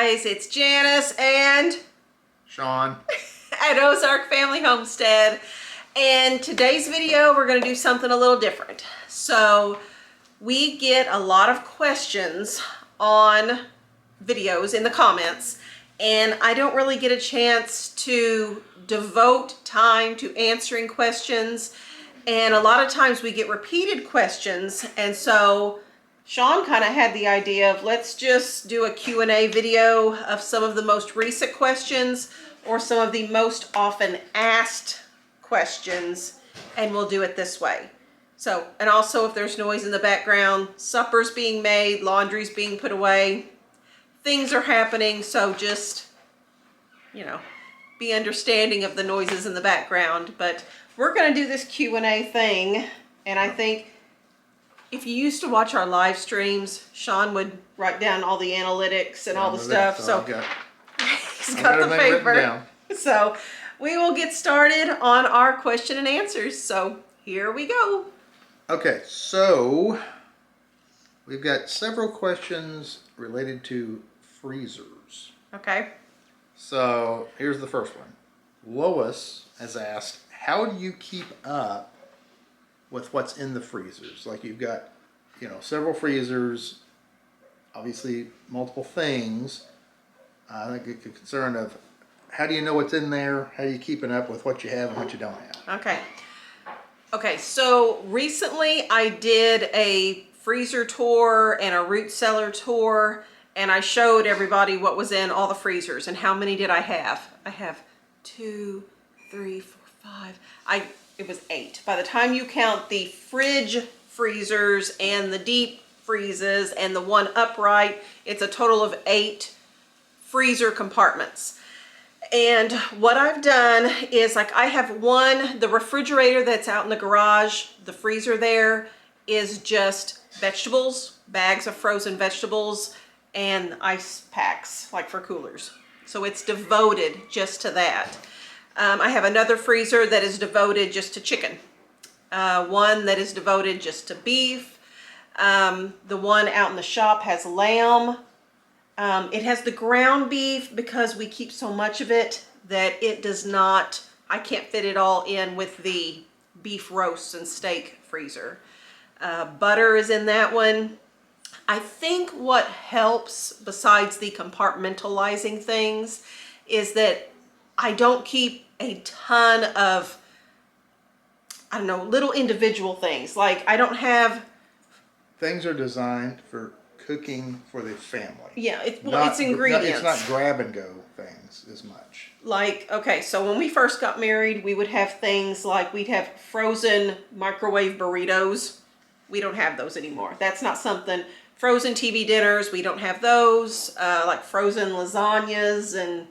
guys, it's Janice and Shawn at Ozark Family Homestead, and today's video we're going to do something a little different. So we get a lot of questions on videos in the comments, and I don't really get a chance to devote time to answering questions, and a lot of times we get repeated questions, and so Shawn kind of had the idea of let's just do a Q&A video of some of the most recent questions or some of the most often asked questions, and we'll do it this way. So, and also if there's noise in the background, supper's being made, laundry's being put away, things are happening, so just, you know, be understanding of the noises in the background. But we're going to do this Q&A thing, and I think if you used to watch our live streams, Shawn would write down all the analytics and all the stuff. So he's got the paper. So we will get started on our question and answers. So here we go. Okay, so we've got several questions related to freezers. Okay. So here's the first one. Lois has asked, how do you keep up with what's in the freezers? Like you've got, you know, several freezers, obviously multiple things. I think it's a concern of how do you know what's in there? How are you keeping up with what you have and what you don't have? Okay. Okay, so recently I did a freezer tour and a root cellar tour, and I showed everybody what was in all the freezers and how many did I have. I have 2, 3, 4, 5. It was 8. By the time you count the fridge freezers and the deep freezes and the one upright, it's a total of 8 freezer compartments. And what I've done is, like, I have the refrigerator that's out in the garage, the freezer there is just vegetables, bags of frozen vegetables, and ice packs, like for coolers. So it's devoted just to that. I have another freezer that is devoted just to chicken. One that is devoted just to beef. The one out in the shop has lamb. It has the ground beef because we keep so much of it that it does not, I can't fit it all in with the beef roasts and steak freezer. Butter is in that one. I think what helps besides the compartmentalizing things is that I don't keep a ton of, I don't know, little individual things. Like I don't have... Things are designed for cooking for the family. Yeah, it's ingredients. It's not grab and go things as much. Like, okay, so when we first got married, we would have things like we'd have frozen microwave burritos. We don't have those anymore. That's not something. Frozen TV dinners, we don't have those. Like frozen lasagnas, and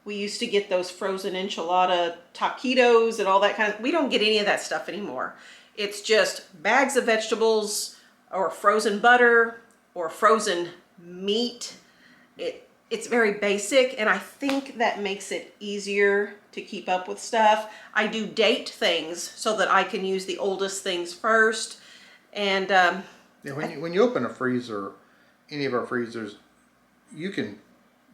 we used to get those frozen enchilada taquitos and all that kind of, we don't get any of that stuff anymore. It's just bags of vegetables or frozen butter or frozen meat. It's very basic, and I think that makes it easier to keep up with stuff. I do date things so that I can use the oldest things first. And yeah, when you open a freezer, any of our freezers, you can,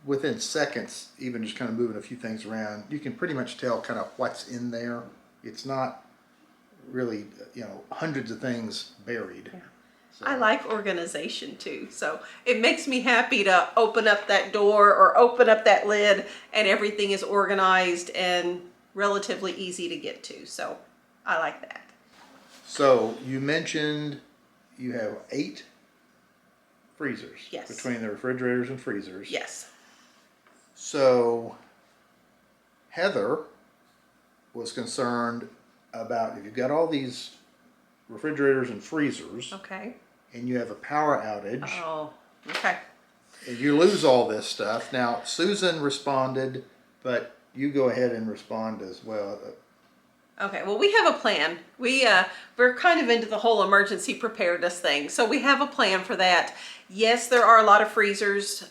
within seconds, even just kind of moving a few things around, you can pretty much tell kind of what's in there. It's not really, you know, hundreds of things buried. Yeah. So. I like organization too, so it makes me happy to open up that door or open up that lid and everything is organized and relatively easy to get to, so I like that. So you mentioned you have 8 freezers. Yes. Between the refrigerators and freezers. Yes. So Heather was concerned about if you've got all these refrigerators and freezers, okay, and you have a power outage, oh, okay, and you lose all this stuff. Now Susan responded, but you go ahead and respond as well. Okay, well, we have a plan. We're kind of into the whole emergency preparedness thing, so we have a plan for that. Yes, there are a lot of freezers.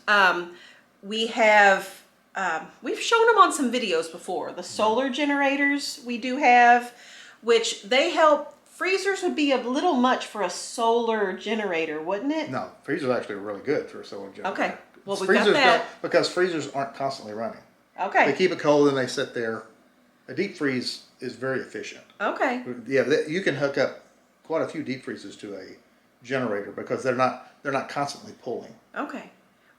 We've shown them on some videos before. The solar generators we do have, which they help. Freezers would be a little much for a solar generator, wouldn't it? No, freezers actually are really good for a solar generator. Okay. Well, we've got Freezers that. don't, because freezers aren't constantly running. They Okay. keep it cold and they sit there. A deep freeze is very efficient. Okay. Yeah, you can hook up quite a few deep freezes to a generator because they're not constantly pulling. Okay.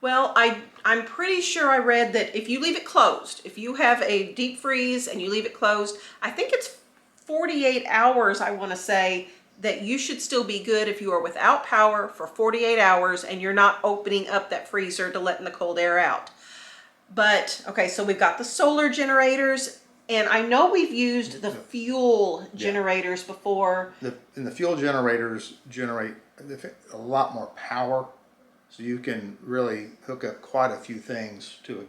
Well, I'm pretty sure I read that if you leave it closed, if you have a deep freeze and you leave it closed, I think it's 48 hours, I want to say, that you should still be good if you are without power for 48 hours and you're not opening up that freezer to letting the cold air out. But, okay, so we've got the solar generators, and I know we've used the fuel generators before. And the fuel generators generate a lot more power, so you can really hook up quite a few things to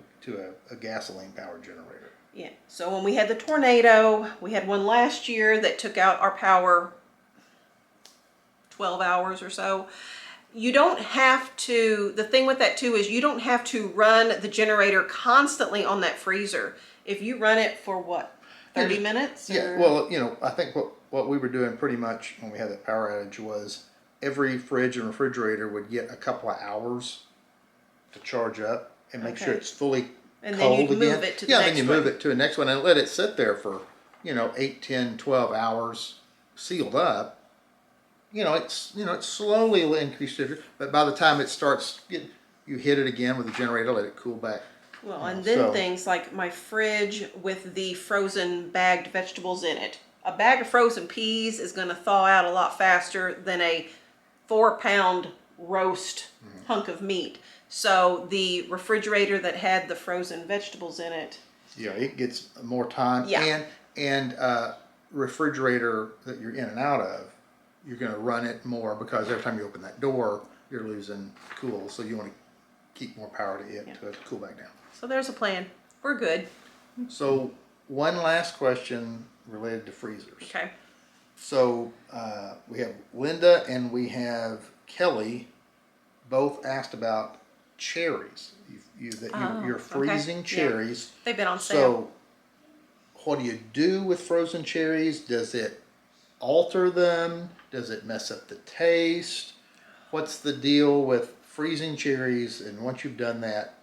a gasoline powered generator. Yeah, so when we had the tornado, we had one last year that took out our power 12 hours or so. You don't have to, the thing with that too is you don't have to run the generator constantly on that freezer. If you run it for what, 30 minutes? Yeah, well, I think what we were doing pretty much when we had that power outage was every fridge and refrigerator would get a couple of hours to charge up and make sure it's fully and cold then you'd again. move it to the next then you move it to the next one and let it sit there for, 8, 10, 12 hours sealed up. It's slowly increased temperature, but by the time it starts, you hit it again with the generator, let it cool back. Well, and then things like my fridge with the frozen bagged vegetables in it. A bag of frozen peas is going to thaw out a lot faster than a 4-pound roast hunk of meat. So the refrigerator that had the frozen vegetables in it. Yeah, it gets more time. Yeah. And refrigerator that you're in and out of, you're going to run it more because every time you open that door, you're losing cool. So you want to keep more power to it to cool back down. So there's a plan. We're good. So one last question related to freezers. Okay. So we have Linda and we have Kelly both asked about cherries. You're freezing cherries. Yeah. They've been on sale. So what do you do with frozen cherries? Does it alter them? Does it mess up the taste? What's the deal with freezing cherries? And once you've done that,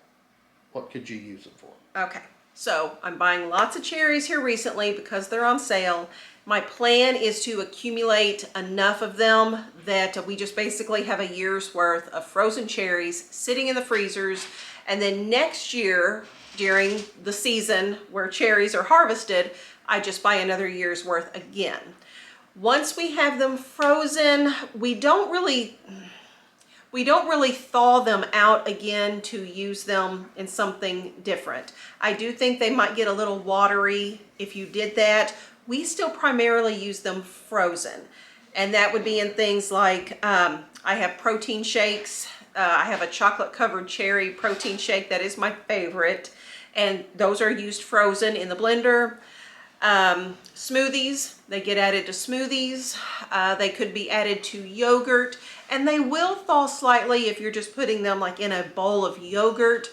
what could you use them for? Okay, so I'm buying lots of cherries here recently because they're on sale. My plan is to accumulate enough of them that we just basically have a year's worth of frozen cherries sitting in the freezers. And then next year, during the season where cherries are harvested, I just buy another year's worth again. Once we have them frozen, we don't really thaw them out again to use them in something different. I do think they might get a little watery if you did that. We still primarily use them frozen. And that would be in things like, I have protein shakes. I have a chocolate covered cherry protein shake that is my favorite. And those are used frozen in the blender. Smoothies, they get added to smoothies. They could be added to yogurt, and they will thaw slightly if you're just putting them like in a bowl of yogurt,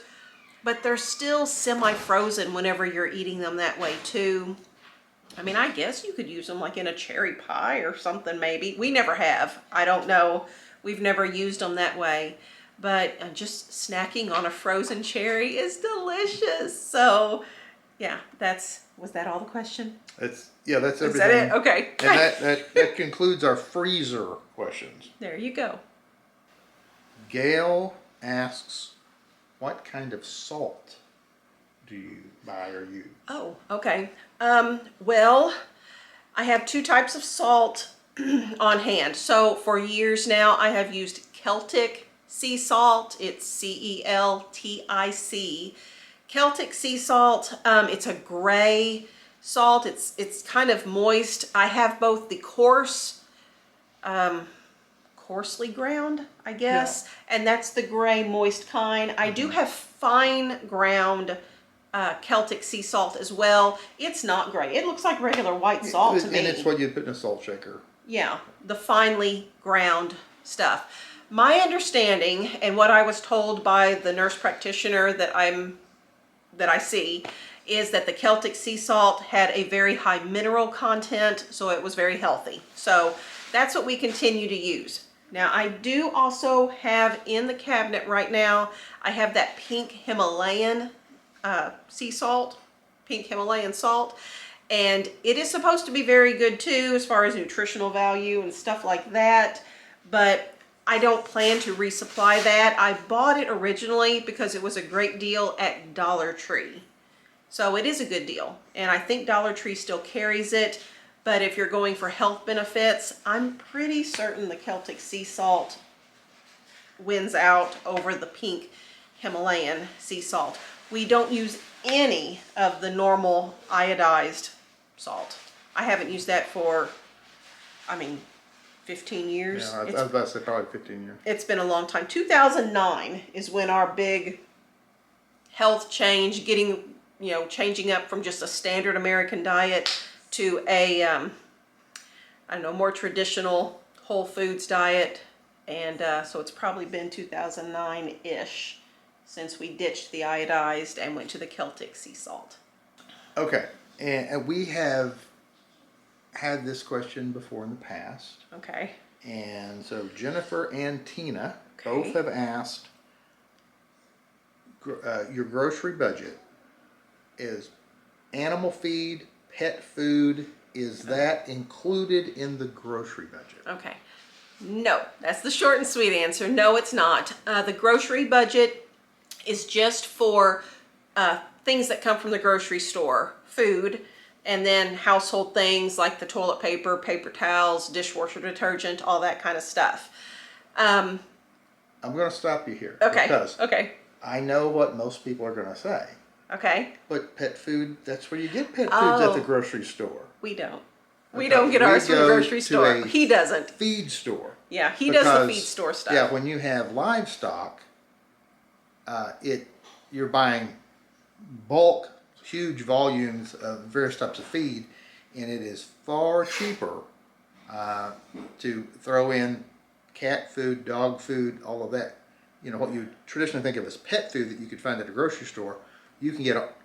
but they're still semi-frozen whenever you're eating them that way too. I mean, I guess you could use them like in a cherry pie or something maybe. We never have. I don't know. We've never used them that way, but just snacking on a frozen cherry is delicious. So yeah, was that all the question? That's everything. Is that it? Okay. And that concludes our freezer questions. There you go. Gail asks, what kind of salt do you buy or use? Oh, okay. Well, I have 2 types of salt on hand. So for years now, I have used Celtic sea salt. It's CELTIC. Celtic sea salt. It's a gray salt. It's kind of moist. I have both the coarsely ground, I guess, and that's the gray moist kind. I do have fine ground Celtic sea salt as well. It's not gray. It looks like regular white salt to me. And it's what you put in a salt shaker. Yeah, the finely ground stuff. My understanding, and what I was told by the nurse practitioner that I see, is that the Celtic sea salt had a very high mineral content, so it was very healthy. So that's what we continue to use. Now I do also have in the cabinet right now, I have that pink Himalayan sea salt, pink Himalayan salt. And it is supposed to be very good too, as far as nutritional value and stuff like that. But I don't plan to resupply that. I bought it originally because it was a great deal at Dollar Tree. So it is a good deal. And I think Dollar Tree still carries it. But if you're going for health benefits, I'm pretty certain the Celtic sea salt wins out over the pink Himalayan sea salt. We don't use any of the normal iodized salt. I haven't used that for, 15 years. Yeah, I was about to say probably 15 years. It's been a long time. 2009 is when our big health change, changing up from just a standard American diet to a, more traditional whole foods diet. And so it's probably been 2009-ish since we ditched the iodized and went to the Celtic sea salt. Okay, and we have had this question before in the past. Okay. And so Jennifer and Tina Okay. both have asked, your grocery budget is animal feed, pet food, is that included in the grocery budget? Okay. No, that's the short and sweet answer. No, it's not. The grocery budget is just for things that come from the grocery store, food, and then household things like the toilet paper, paper towels, dishwasher detergent, all that kind of stuff. I'm going to stop you here. Okay. Because Okay. I know what most people are going to say. Okay. But pet food, that's where you get pet foods at the Oh. grocery store. We don't. We Okay. don't get ours from the go grocery to store. a He doesn't. Feed store. Yeah, he does the Because, feed store stuff. Yeah, when you have livestock, you're buying bulk, huge volumes of various types of feed, and it is far cheaper to throw in cat food, dog food, all of that. You know, what you traditionally think of as pet food that you could find at a grocery store, you can get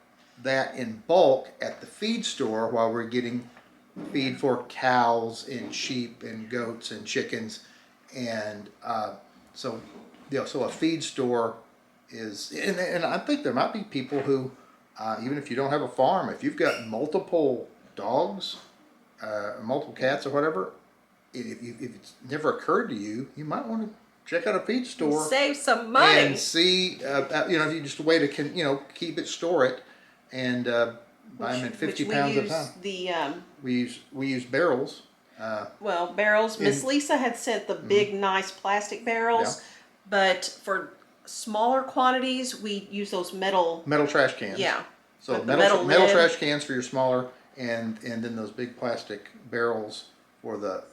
that in bulk at the feed store, while we're getting feed for cows and sheep and goats and chickens. And so a feed store is, and I think there might be people who, even if you don't have a farm, if you've got multiple dogs, multiple cats or whatever, if it's never occurred to you, you might want to check out a feed store. Save some money. And see, if you just a way to, keep it, store it, and buy them in 50 pounds at a time. We use barrels. Barrels. Miss Lisa had sent the big, nice plastic barrels, but for smaller quantities, we use those metal trash cans. Yeah. So with the metal lid. trash cans for your smaller, and then those big plastic barrels for the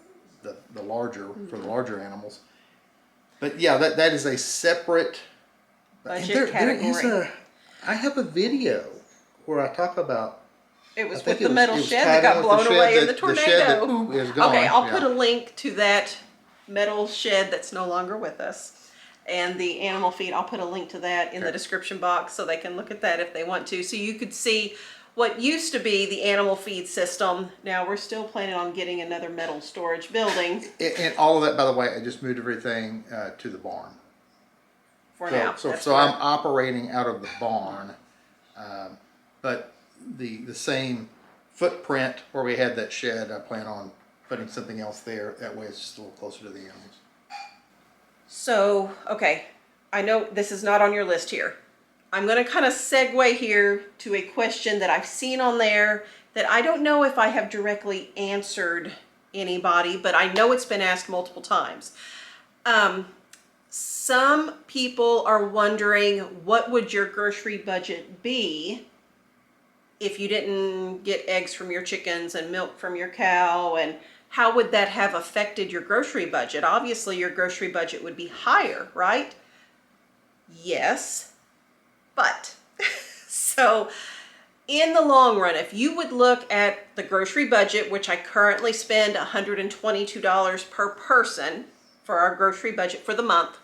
larger for the larger animals. But yeah, that is a separate budget there is category. I have a video where I talk about. It was I think with the it metal was shed that got tied in with blown the shed away in that- the tornado. The shed that is gone. Okay, I'll yeah. put a link to that metal shed that's no longer with us. And the animal feed, I'll put a link to that in the Okay. description box so they can look at that if they want to. So you could see what used to be the animal feed system. Now we're still planning on getting another metal storage building And all of that, by the way, I just moved everything to the barn. for now. So That's I'm where- operating out of the barn, but the same footprint where we had that shed, I plan on putting something else there. That way it's just a little closer to the animals. So, okay, I know this is not on your list here. I'm going to kind of segue here to a question that I've seen on there that I don't know if I have directly answered anybody, but I know it's been asked multiple times. Some people are wondering, what would your grocery budget be if you didn't get eggs from your chickens and milk from your cow, and how would that have affected your grocery budget? Obviously, your grocery budget would be higher, right? Yes, but so in the long run, if you would look at the grocery budget, which I currently spend $122 per person for our grocery budget for the month,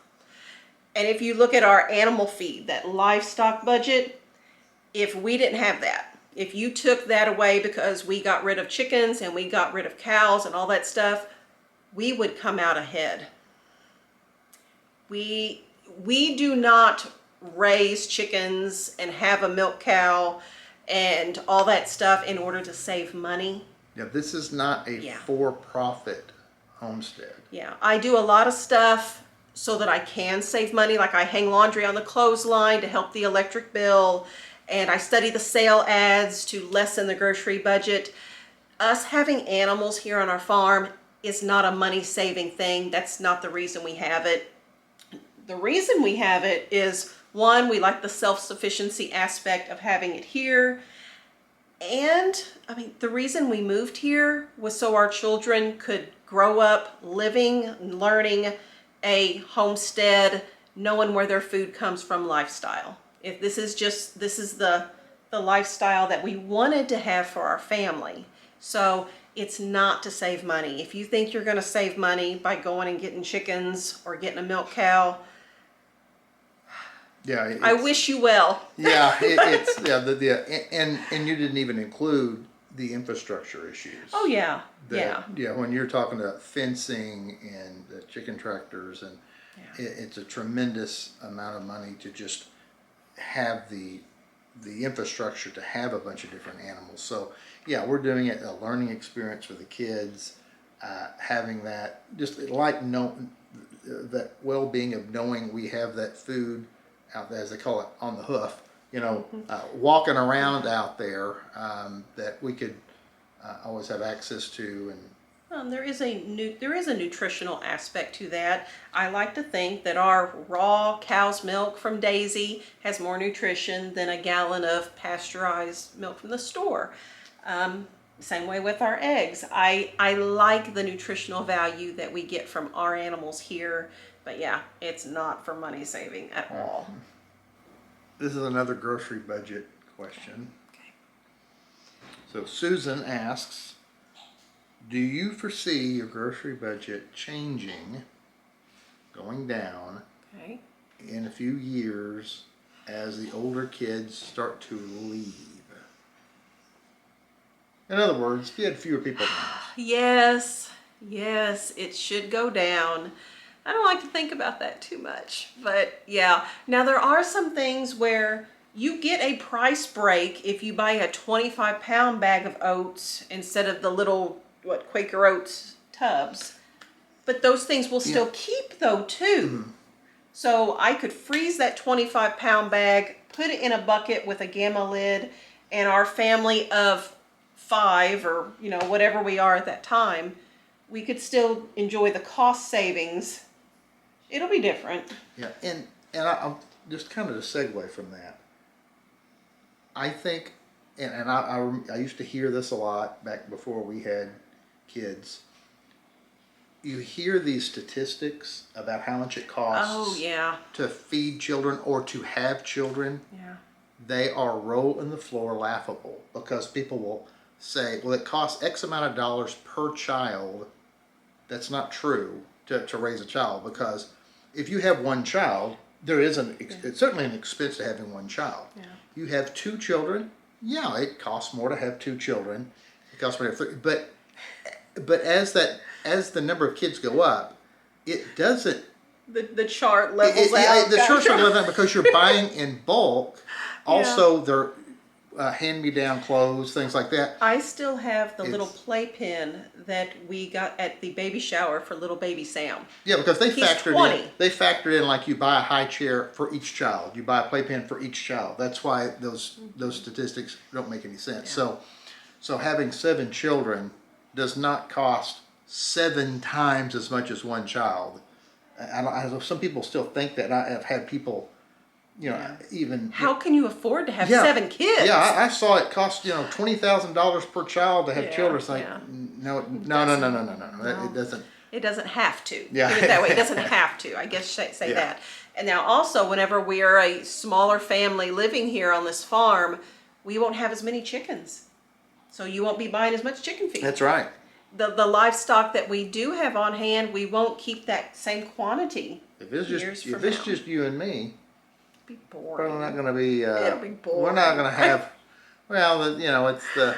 and if you look at our animal feed, that livestock budget, if we didn't have that, if you took that away because we got rid of chickens and we got rid of cows and all that stuff, we would come out ahead. We do not raise chickens and have a milk cow and all that stuff in order to save money. Yeah, this is not a Yeah. for-profit homestead. Yeah, I do a lot of stuff so that I can save money. Like I hang laundry on the clothesline to help the electric bill, and I study the sale ads to lessen the grocery budget. Us having animals here on our farm is not a money-saving thing. That's not the reason we have it. The reason we have it is, one, we like the self-sufficiency aspect of having it here. And, I mean, the reason we moved here was so our children could grow up living and learning a homestead, knowing where their food comes from lifestyle. If this is the lifestyle that we wanted to have for our family. So it's not to save money. If you think you're going to save money by going and getting chickens or getting a milk cow, Yeah, I wish you well. Yeah, and you didn't even include the infrastructure issues. Oh yeah, yeah. Yeah, when you're talking about fencing and the chicken tractors, and Yeah. it's a tremendous amount of money to just have the infrastructure to have a bunch of different animals. So yeah, we're doing it a learning experience for the kids, having that just like that well-being of knowing we have that food out there, as they call it, on the hoof. Walking around out there, that we could always have access to. And There is a nutritional aspect to that. I like to think that our raw cow's milk from Daisy has more nutrition than a gallon of pasteurized milk from the store. Same way with our eggs. I like the nutritional value that we get from our animals here, but yeah, it's not for money saving at all. this is another grocery budget question. Okay. So Susan asks, do you foresee your grocery budget changing, going down Okay. in a few years as the older kids start to leave? In other words, if you had fewer people now. Yes, it should go down. I don't like to think about that too much, but yeah. Now there are some things where you get a price break if you buy a 25-pound bag of oats instead of the little, Quaker Oats tubs. But those things will still keep though too. Mm-hmm. So I could freeze that 25-pound bag, put it in a bucket with a gamma lid, and our family of 5 or whatever we are at that time, we could still enjoy the cost savings. It'll be different. Yeah, and I'm just kind of a segue from that. I think, and I used to hear this a lot back before we had kids. You hear these statistics about how much it costs. Oh yeah. To feed children or to have children. Yeah. They are roll in the floor laughable, because people will say, well, it costs X amount of dollars per child. That's not true to raise a child, because if you have one child, there is it's certainly an expense to having one child. Yeah. You have 2 children, yeah, it costs more to have 2 children. It costs more to have 3, but as the number of kids go up, it doesn't. The chart levels out. The chart levels out because you're buying in bulk. Also, they're hand-me-down clothes, things like that. I still have the little playpen that we got at the baby shower for little baby Sam. Yeah, because they He's factored 20. in. They factored in like you buy a high chair for each child. You buy a playpen for each child. That's why those statistics don't make any sense. Yeah. So having 7 children does not cost 7 times as much as one child. Some people still think that. I've had people, even. How can you afford to have 7 kids? Yeah, I saw it cost $20,000 per child to have children. It's like no. It doesn't. It doesn't have to. Yeah. Put it that way. It doesn't have to. I guess say that. And now also, whenever we are a smaller family living here on this farm, we won't have as many chickens. So you won't be buying as much chicken feed. That's right. The livestock that we do have on hand, we won't keep that same quantity. If it's just you and me, it'll be boring. probably not going to be. It'll be boring. We're not going to have. Well, it's the.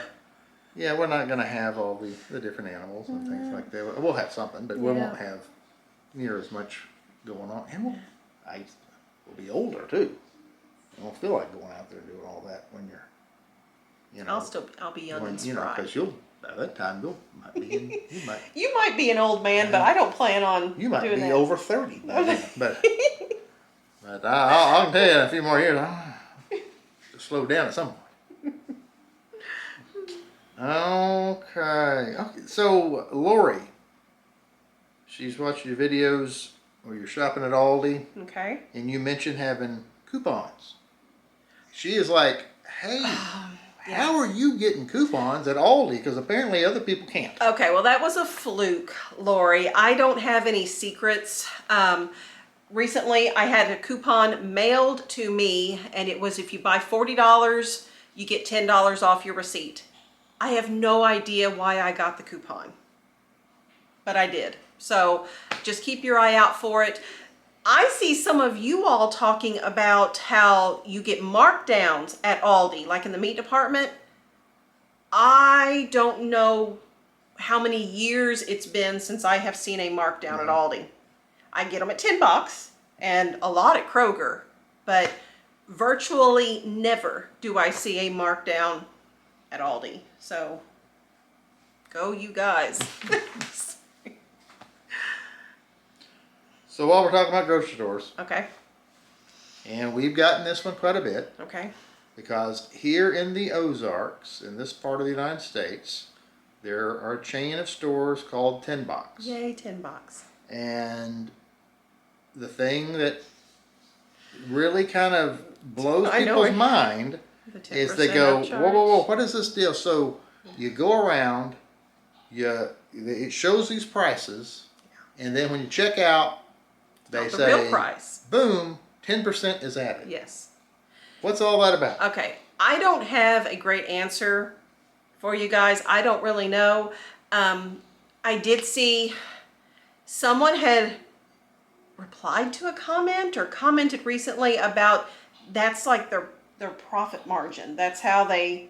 Yeah, we're not going to have all the different animals and things like that. We'll have something, but we won't have near as much going on, and we'll be older too. I don't feel like going out there and doing all that when you're, you know. I'll be young and You know, spry. because by that time might be You might be an old man, but I don't plan on you might doing be that. over 30 by then. But I can tell you in a few more years, I'll slow down at some point. Okay. So Lori, she's watching your videos where you're shopping at Aldi. Okay. And you mentioned having coupons. She is like, hey, how are you getting coupons at Aldi? Because apparently other people can't. Okay, well that was a fluke, Lori. I don't have any secrets. Recently I had a coupon mailed to me, and it was if you buy $40, you get $10 off your receipt. I have no idea why I got the coupon, but I did. So just keep your eye out for it. I see some of you all talking about how you get markdowns at Aldi, like in the meat department. I don't know how many years it's been since I have seen a markdown at Aldi. I get them at Tinbox and a lot at Kroger, but virtually never do I see a markdown at Aldi. So go you guys. So while we're talking about grocery stores, Okay. and we've gotten this one quite a bit, Okay. because here in the Ozarks, in this part of the United States, there are a chain of stores called Tinbox. Yay, Tinbox. And the thing that really kind of blows I know people's it. mind The is they 10% go, upcharge. whoa, whoa, whoa, what is this deal? So you go around, it shows these prices, and then when you check out, they Not the say, real price. boom, 10% is added. Yes. What's all that about? Okay. I don't have a great answer for you guys. I don't really know. I did see someone had replied to a comment or commented recently about that's like their profit margin. That's how they.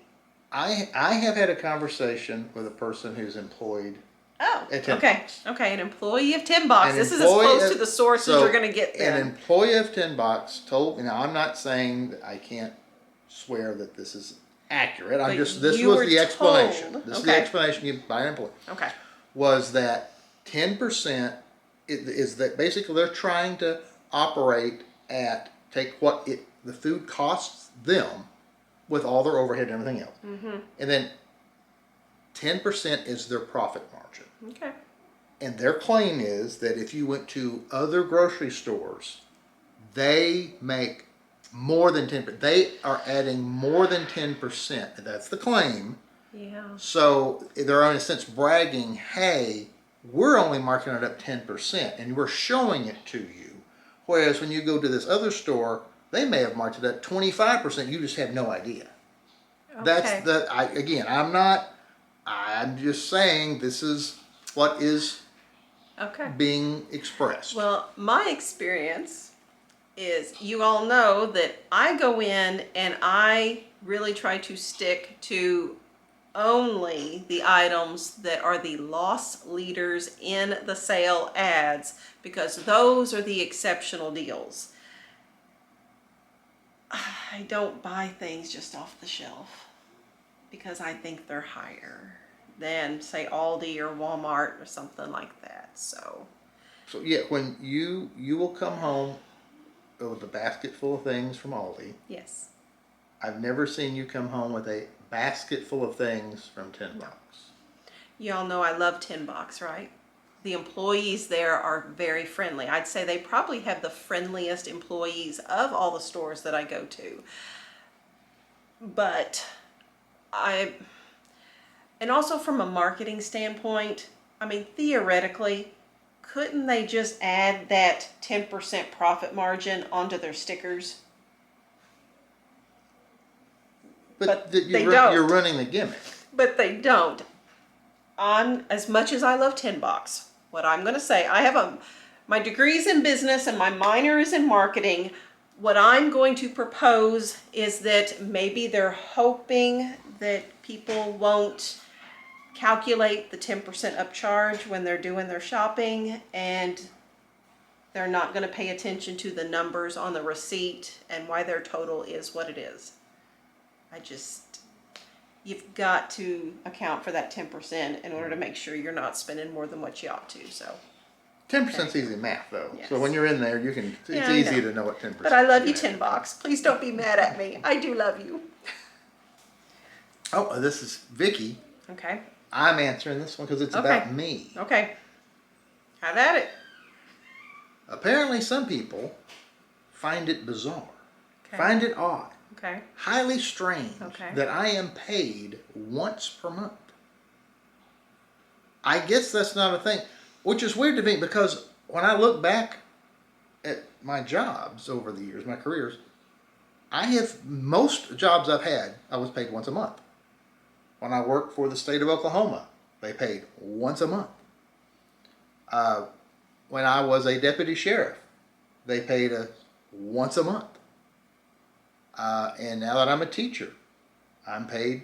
I have had a conversation with a person who's employed Oh, at Tinbox. okay. Okay, an employee of Tinbox. An This is as employee close of- to the sources so you're going to get An then. employee of Tinbox told me, now I'm not saying that I can't swear that this is accurate. But this you was were the explanation. told. This is the Okay. explanation given by an employee. Okay. Was that 10% is that basically they're trying to operate at, take what the food costs them with all their overhead and everything else. Mm-hmm. And then 10% is their profit margin. Okay. And their claim is that if you went to other grocery stores, they make more than 10%. They are adding more than 10%. That's the claim. Yeah. So they're in a sense bragging, hey, we're only marking it up 10% and we're showing it to you. Whereas when you go to this other store, they may have marked it up 25%. You just have no idea. Okay. That's I'm just saying this is what is Okay. being expressed. Well, my experience is you all know that I go in and I really try to stick to only the items that are the loss leaders in the sale ads, because those are the exceptional deals. I don't buy things just off the shelf because I think they're higher than, say, Aldi or Walmart or something like that. So yeah, when you will come home with a basket full of things from Aldi. yes. I've never seen you come home with a basket full of things from Tinbox. Y'all know I love Tinbox, right? The employees there are very friendly. I'd say they probably have the friendliest employees of all the stores that I go to. But and also from a marketing standpoint, I mean, theoretically, couldn't they just add that 10% profit margin onto their stickers? But they don't. You're running the gimmick. But they don't. On as much as I love Tinbox, what I'm going to say, I have my degree's in business and my minor is in marketing. What I'm going to propose is that maybe they're hoping that people won't calculate the 10% upcharge when they're doing their shopping, and They're not going to pay attention to the numbers on the receipt and why their total is what it is. You've got to account for that 10% in order to make sure you're not spending more than what you ought to. So 10% is easy math, though. Yes. So when you're in there, you can. It's Yeah, I easy know. to know what 10%. But I love you, is. Tinbox. Please don't be mad at me. I do love you. Oh, this is Vicky. Okay. I'm answering this one because it's Okay. about me. Okay. Have at it. Apparently, some people find it bizarre, Okay. find it odd, Okay. highly strange Okay. that I am paid once per month. I guess that's not a thing, which is weird to me because when I look back at my jobs over the years, my careers, most jobs I've had, I was paid once a month. When I worked for the state of Oklahoma, they paid once a month. When I was a deputy sheriff, they paid us once a month. And now that I'm a teacher, I'm paid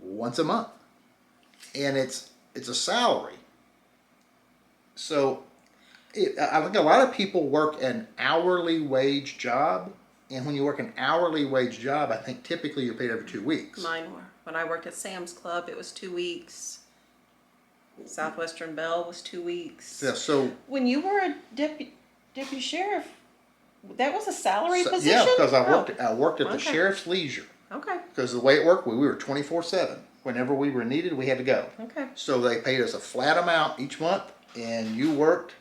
once a month. And it's a salary. So I think a lot of people work an hourly wage job. And when you work an hourly wage job, I think typically you're paid every 2 weeks. Mine were. When I worked at Sam's Club, it was 2 weeks. Southwestern Bell was 2 weeks. Yeah, so When you were a deputy sheriff, that was a salary position? yeah, because I Oh. worked at the Okay. sheriff's leisure. Okay. Because the way it worked, we were 24/7. Whenever we were needed, we had to go. Okay. So they paid us a flat amount each month, and you worked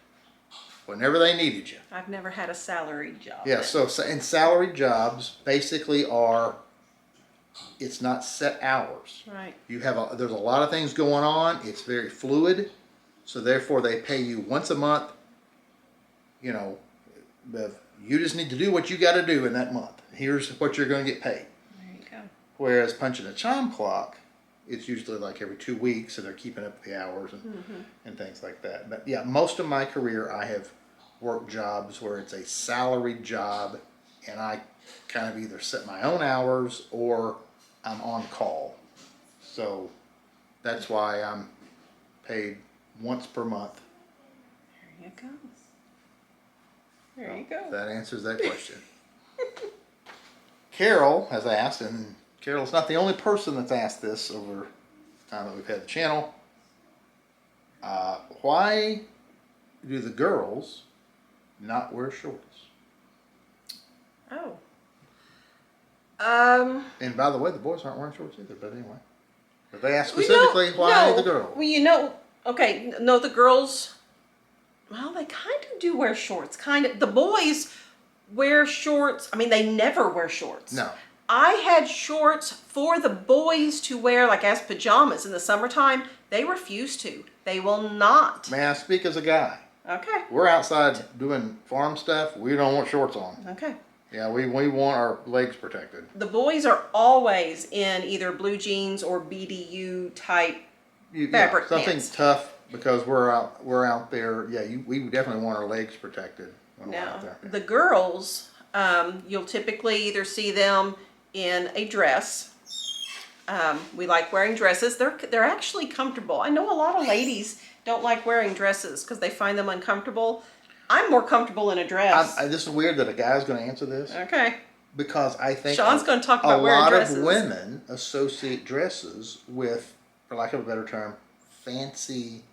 whenever they needed you. I've never had a salaried job. Yeah, so and salaried jobs basically it's not set hours. Right. There's a lot of things going on. It's very fluid, so therefore they pay you once a month. You know, you just need to do what you got to do in that month. Here's what you're going to get paid. There you go. Whereas punching a chime clock, it's usually like every 2 weeks, and they're keeping up the hours and things like that. But yeah, most of my career I have worked jobs where it's a salaried job, and I kind of either set my own hours or I'm on call. So that's why I'm paid once per month. There you go. There you go. That answers that question. Carol has asked, and Carol's not the only person that's asked this over the time that we've had the channel. Why do the girls not wear shorts? Oh. And by the way, the boys aren't wearing shorts either, but anyway. But they asked specifically why the girls. Well, okay, no, the girls, well, they kind of do wear shorts. Kind of. The boys wear shorts. I mean, they never wear shorts. No. I had shorts for the boys to wear, like as pajamas in the summertime. They refuse to. They will not. May I speak as a guy? Okay. We're outside doing farm stuff. We don't want shorts on. Okay. Yeah, we want our legs protected. The boys are always in either blue jeans or BDU type fabric something pants. tough because we're out there. Yeah, we definitely want our legs protected when we're Now, out there. the girls, you'll typically either see them in a dress. We like wearing dresses. They're actually comfortable. I know a lot of ladies don't like wearing dresses because they find them uncomfortable. I'm more comfortable in a dress. This is weird that a guy's going to answer this Okay. because I think Shawn's going to talk about a wearing lot dresses. of women associate dresses with, for lack of a better term, fancy,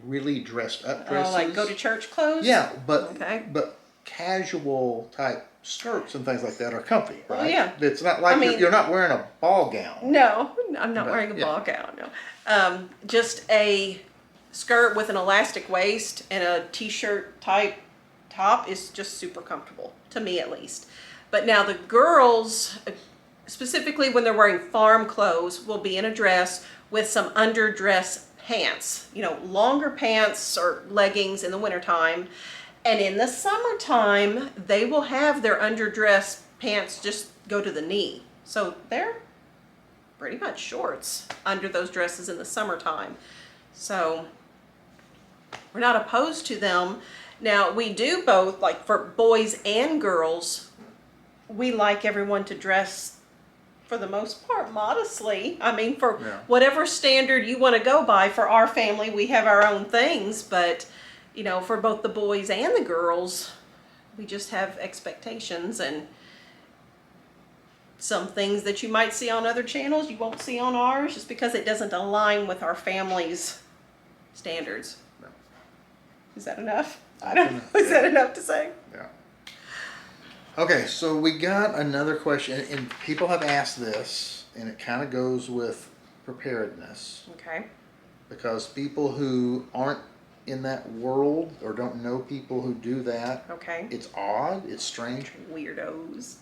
really dressed up dresses. Oh, like go to church clothes? Yeah, but Okay. but casual type skirts and things like that are comfy, right? Well, yeah. It's not like you're not wearing a ball gown. No, I'm not But, wearing a yeah. ball gown. No, just a skirt with an elastic waist and a t-shirt type top is just super comfortable to me, at least. But now the girls, specifically when they're wearing farm clothes, will be in a dress with some underdress pants. You know, longer pants or leggings in the wintertime. And in the summertime, they will have their underdress pants just go to the knee. So they're pretty much shorts under those dresses in the summertime. So we're not opposed to them. Now, we do both, like for boys and girls, we like everyone to dress, for the most part, modestly. I mean, for whatever standard you want to go by. For our family, we have our own things, but you know, for both the boys and the girls, we just have expectations, and some things that you might see on other channels you won't see on ours, just because it doesn't align with our family's standards. No. Is that enough? I don't know. Is that enough to say? Yeah. Okay, so we got another question, and people have asked this, and it kind of goes with preparedness. Okay. Because people who aren't in that world or don't know people who do that, Okay. it's odd, it's strange. Weirdos.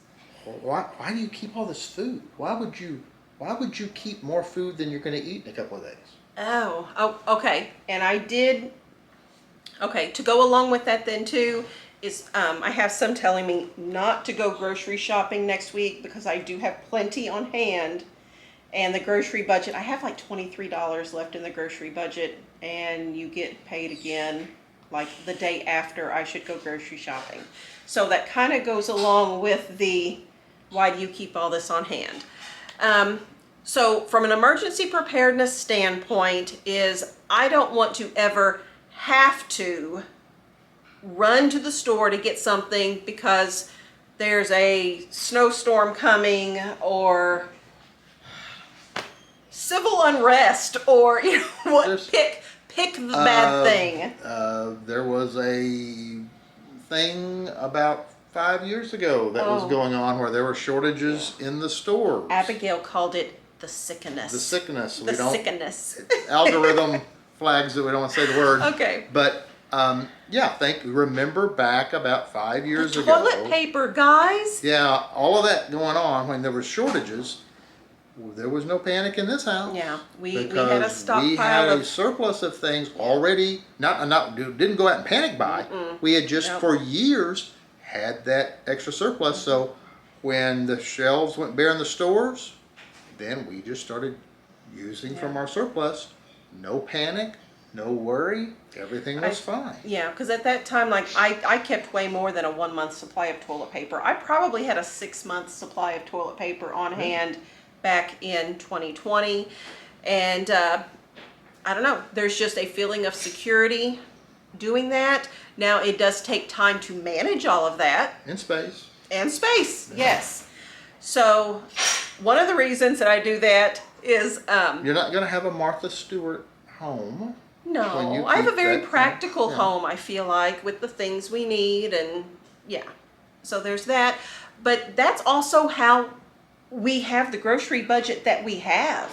Why do you keep all this food? Why would you keep more food than you're going to eat in a couple of days? Oh, okay. And I did, okay, to go along with that then too, is I have some telling me not to go grocery shopping next week because I do have plenty on hand. And the grocery budget, I have like $23 left in the grocery budget, and you get paid again like the day after I should go grocery shopping. So that kind of goes along with the, why do you keep all this on hand? So from an emergency preparedness standpoint is I don't want to ever have to run to the store to get something because there's a snowstorm coming or civil unrest or, you know, what, pick the bad thing. There was a thing about 5 years ago that was going on where there were shortages in the stores. Abigail called it the sickness. The sickness. The sickness. Algorithm flags that we don't want to say the word. Okay. But yeah, remember back about 5 years ago. Toilet paper, guys. Yeah, all of that going on when there were shortages. There was no panic in this house. Yeah, we had a stockpile. We had a surplus of things already. Didn't go out and panic buy. We had just for years had that extra surplus. So when the shelves went bare in the stores, then we just started using from our surplus. No panic, no worry. Everything was fine. Yeah, because at that time, like I kept way more than a 1 month supply of toilet paper. I probably had a 6 month supply of toilet paper on hand back in 2020, and I don't know, there's just a feeling of security doing that. Now it does take time to manage all of that. And space. And space, yes. So one of the reasons that I do that is you're not going to have a Martha Stewart home. No, I have a very practical home, I feel like, with the things we need, and yeah, so there's that. But that's also how we have the grocery budget that we have.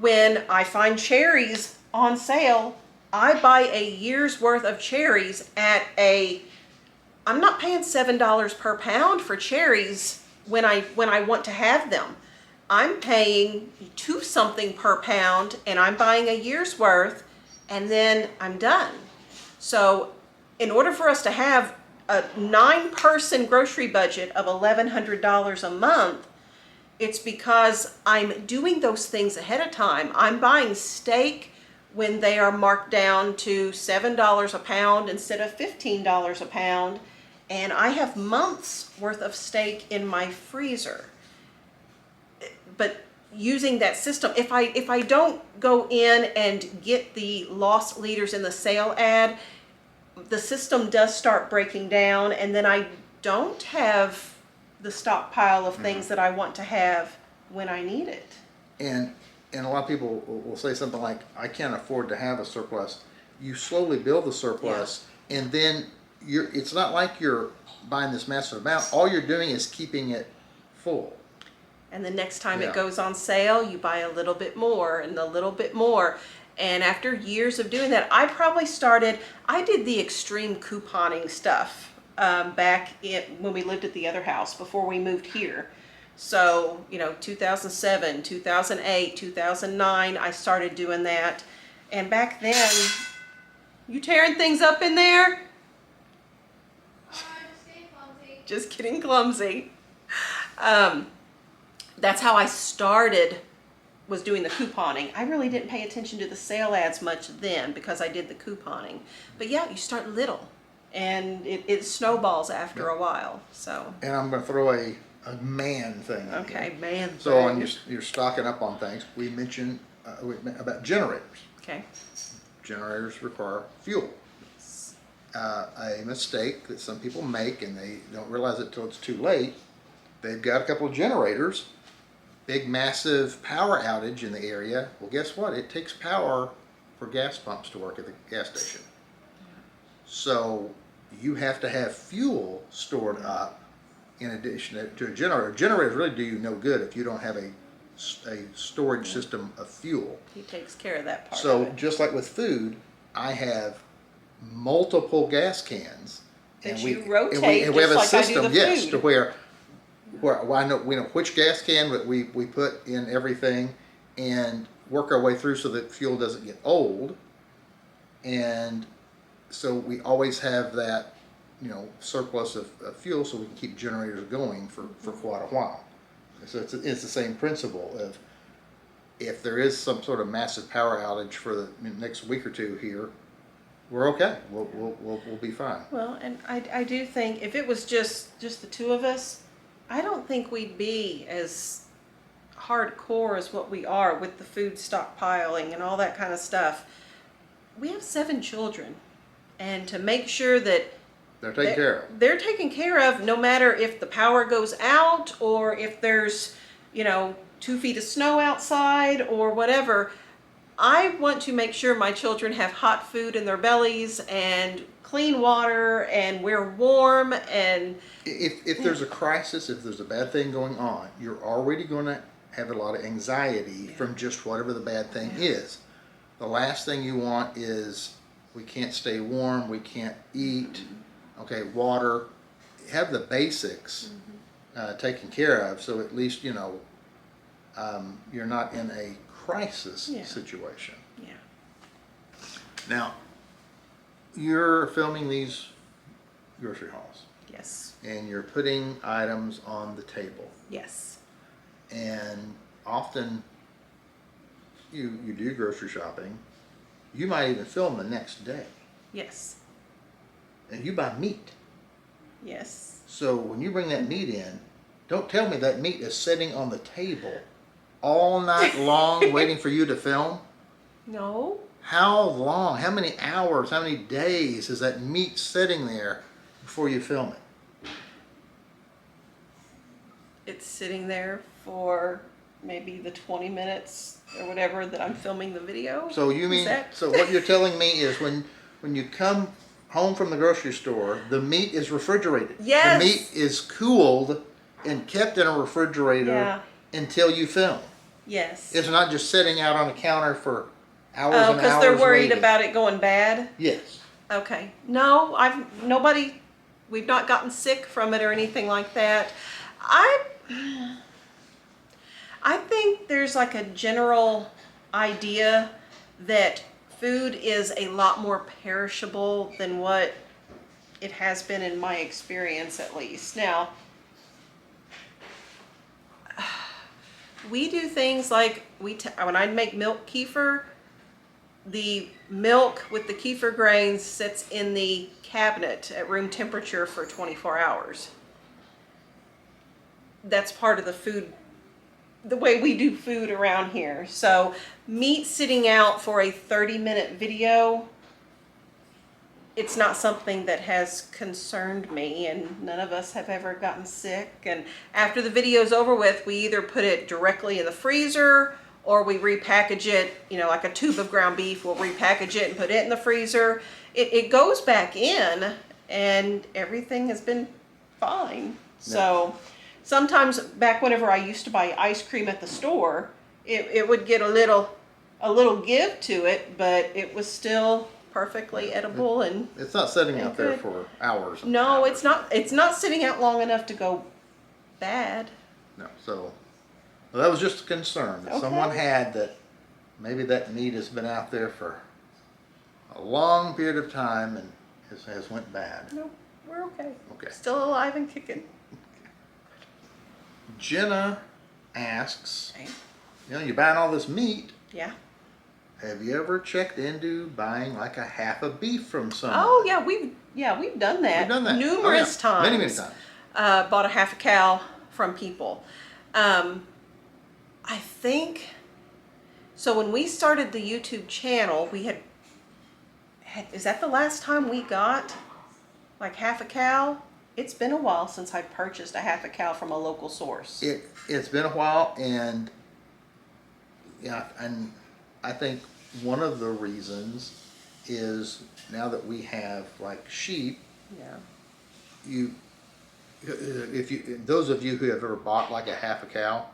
When I find cherries on sale, I buy a year's worth of cherries at I'm not paying $7 per pound for cherries when I want to have them. I'm paying $2 something per pound, and I'm buying a year's worth, and then I'm done. So in order for us to have a 9-person grocery budget of $1,100 a month, it's because I'm doing those things ahead of time. I'm buying steak when they are marked down to $7 a pound instead of $15 a pound, and I have months worth of steak in my freezer. But using that system, if I don't go in and get the loss leaders in the sale ad, the system does start breaking down, and then I don't have the stockpile of things that I want to have when I need it. And a lot of people will say something like, I can't afford to have a surplus. You slowly build the surplus, and then it's not like you're buying this massive amount. All you're doing is keeping it full. And the next time it goes on sale, you buy a little bit more and a little bit more. And after years of doing that, I did the extreme couponing stuff back when we lived at the other house before we moved here. So, 2007, 2008, 2009, I started doing that. And back then, you tearing things up in there? Just getting clumsy. That's how I started, was doing the couponing. I really didn't pay attention to the sale ads much then because I did the couponing. But yeah, you start little, and it snowballs after a while. So. And I'm going to throw a man thing. Okay, man thing. So on you're stocking up on things. We mentioned about generators. Okay. Generators require fuel. a mistake that some people make, and they don't realize it till it's too late. They've got a couple of generators, big massive power outage in the area. Well, guess what? It takes power for gas pumps to work at the gas station. So you have to have fuel stored up in addition to a generator. Generators really do you no good if you don't have a storage system of fuel. He takes care of that part So of it. just like with food, I have multiple gas cans. That and you we, rotate and we have just a like I do system, the yes, food. to where I know we know which gas can that we put in everything, and work our way through so that fuel doesn't get old. And so we always have that, surplus of fuel, so we can keep generators going for quite a while. So it's the same principle of, if there is some sort of massive power outage for the next week or two here, we're okay. We'll be fine. Well, and I do think if it was just the two of us, I don't think we'd be as hardcore as what we are with the food stockpiling and all that kind of stuff. We have 7 children, and to make sure that They're taken care of. They're taken care of no matter if the power goes out or if there's, 2 feet of snow outside or whatever. I want to make sure my children have hot food in their bellies and clean water, and we're warm, and If there's a crisis, if there's a bad thing going on, you're already going to have a lot of anxiety from just whatever the bad thing is. The last thing you want is, we can't stay warm, we can't eat, okay, water. Have the basics taken care of, so at least you're not in a crisis situation. Yeah. Now, you're filming these grocery hauls, Yes. and you're putting items on the table, Yes. and often you do grocery shopping. You might even film the next day, Yes. and you buy meat. Yes. So when you bring that meat in, don't tell me that meat is sitting on the table all night long waiting for you to film. No. How long, how many hours, how many days is that meat sitting there before you film it? It's sitting there for maybe the 20 minutes or whatever that I'm filming the video. So you mean, that- so what you're telling me is when you come home from the grocery store, the meat is refrigerated. Yes. The meat is cooled and kept in a refrigerator until you film. Yes. It's not just sitting out on the counter for hours Oh, and hours because they're worried waiting. about it going bad? Yes. Okay. No, we've not gotten sick from it or anything like that. I think there's like a general idea that food is a lot more perishable than what it has been in my experience, at least. Now, we do things like when I make milk kefir, the milk with the kefir grains sits in the cabinet at room temperature for 24 hours. That's part of the way we do food around here. So meat sitting out for a 30-minute video, it's not something that has concerned me, and none of us have ever gotten sick. And after the video's over with, we either put it directly in the freezer or we repackage it, like a tube of ground beef, we'll repackage it and put it in the freezer. It goes back in, and everything has been fine. So sometimes back whenever I used to buy ice cream at the store, it would get a little give to it, but it was still perfectly edible and It's not sitting out there good. for hours. and no, hours. it's not. It's not sitting out long enough to go bad. No, so well, that was just a concern that someone had, that maybe that meat has been out there for a long period of time and has went bad. No, we're okay. Okay. Still alive and kicking. Jenna asks, Okay. you're buying all this meat. Yeah. Have you ever checked into buying like a half a beef from someone? Oh yeah, we've done that. We've done that Numerous times. Many times. Bought a half a cow from people. I think so. When we started the YouTube channel, we had is that the last time we got like half a cow, it's been a while since I purchased a half a cow from a local source. It's been a while, and yeah, and I think one of the reasons is now that we have like sheep, Yeah. if you those of you who have ever bought like a half a cow,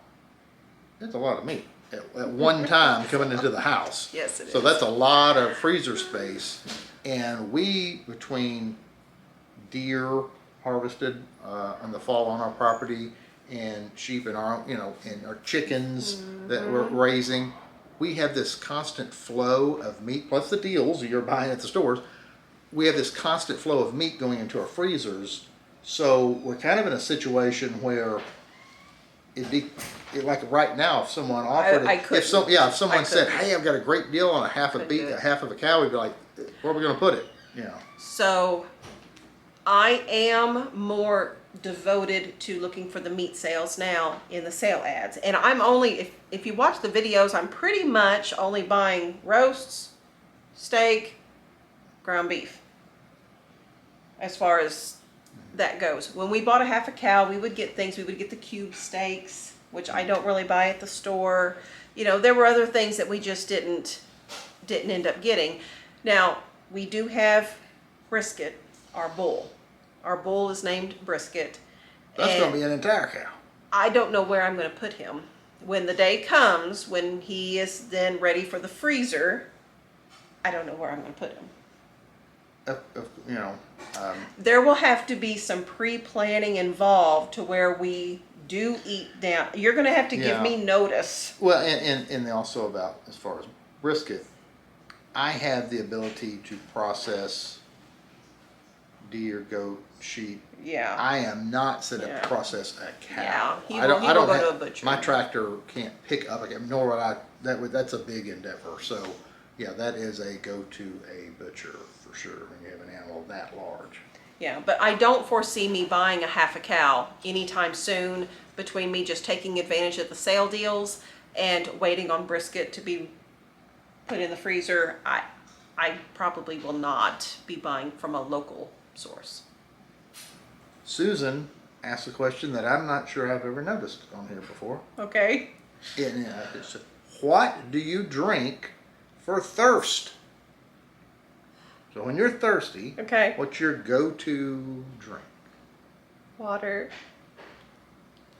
that's a lot of meat at one time coming into the house. Yes, it So is. that's a lot of freezer space, and we, between deer harvested in the fall on our property, and sheep in our, and our chickens that we're raising, we have this constant flow of meat, plus the deals you're buying at the stores. We have this constant flow of meat going into our freezers, so we're kind of in a situation where like right now, if someone offered I it, couldn't. if someone said, couldn't. "Hey, I've got a great deal on a half of beef, Couldn't do a it. half of a cow," we'd be like, "Where are we going to put it?" So I am more devoted to looking for the meat sales now in the sale ads. And I'm only, if you watch the videos, I'm pretty much only buying roasts, steak, ground beef, as far as that goes. When we bought a half a cow, we would get things, we would get the cube steaks, which I don't really buy at the store. There were other things that we just didn't end up getting. Now, we do have brisket, our bull. Our bull is named Brisket. That's and going to be an entire cow. I don't know where I'm going to put him. When the day comes, when he is then ready for the freezer, I don't know where I'm going to put him. There will have to be some pre-planning involved to where we do eat down. You're going to have to give me notice. Well, and also about, as far as brisket, I have the ability to process deer, goat, sheep. Yeah. I am not set up to process a cow. Yeah, he will go to a butcher. My tractor can't pick up a cow, nor would I. That's a big endeavor. So, yeah, that is a go to a butcher for sure when you have an animal that large. Yeah, but I don't foresee me buying a half a cow anytime soon, between me just taking advantage of the sale deals and waiting on brisket to be put in the freezer. I probably will not be buying from a local source. Susan asked a question that I'm not sure I've ever noticed on here before. Okay. It's, what do you drink for thirst? So when you're thirsty, Okay. what's your go-to drink? Water.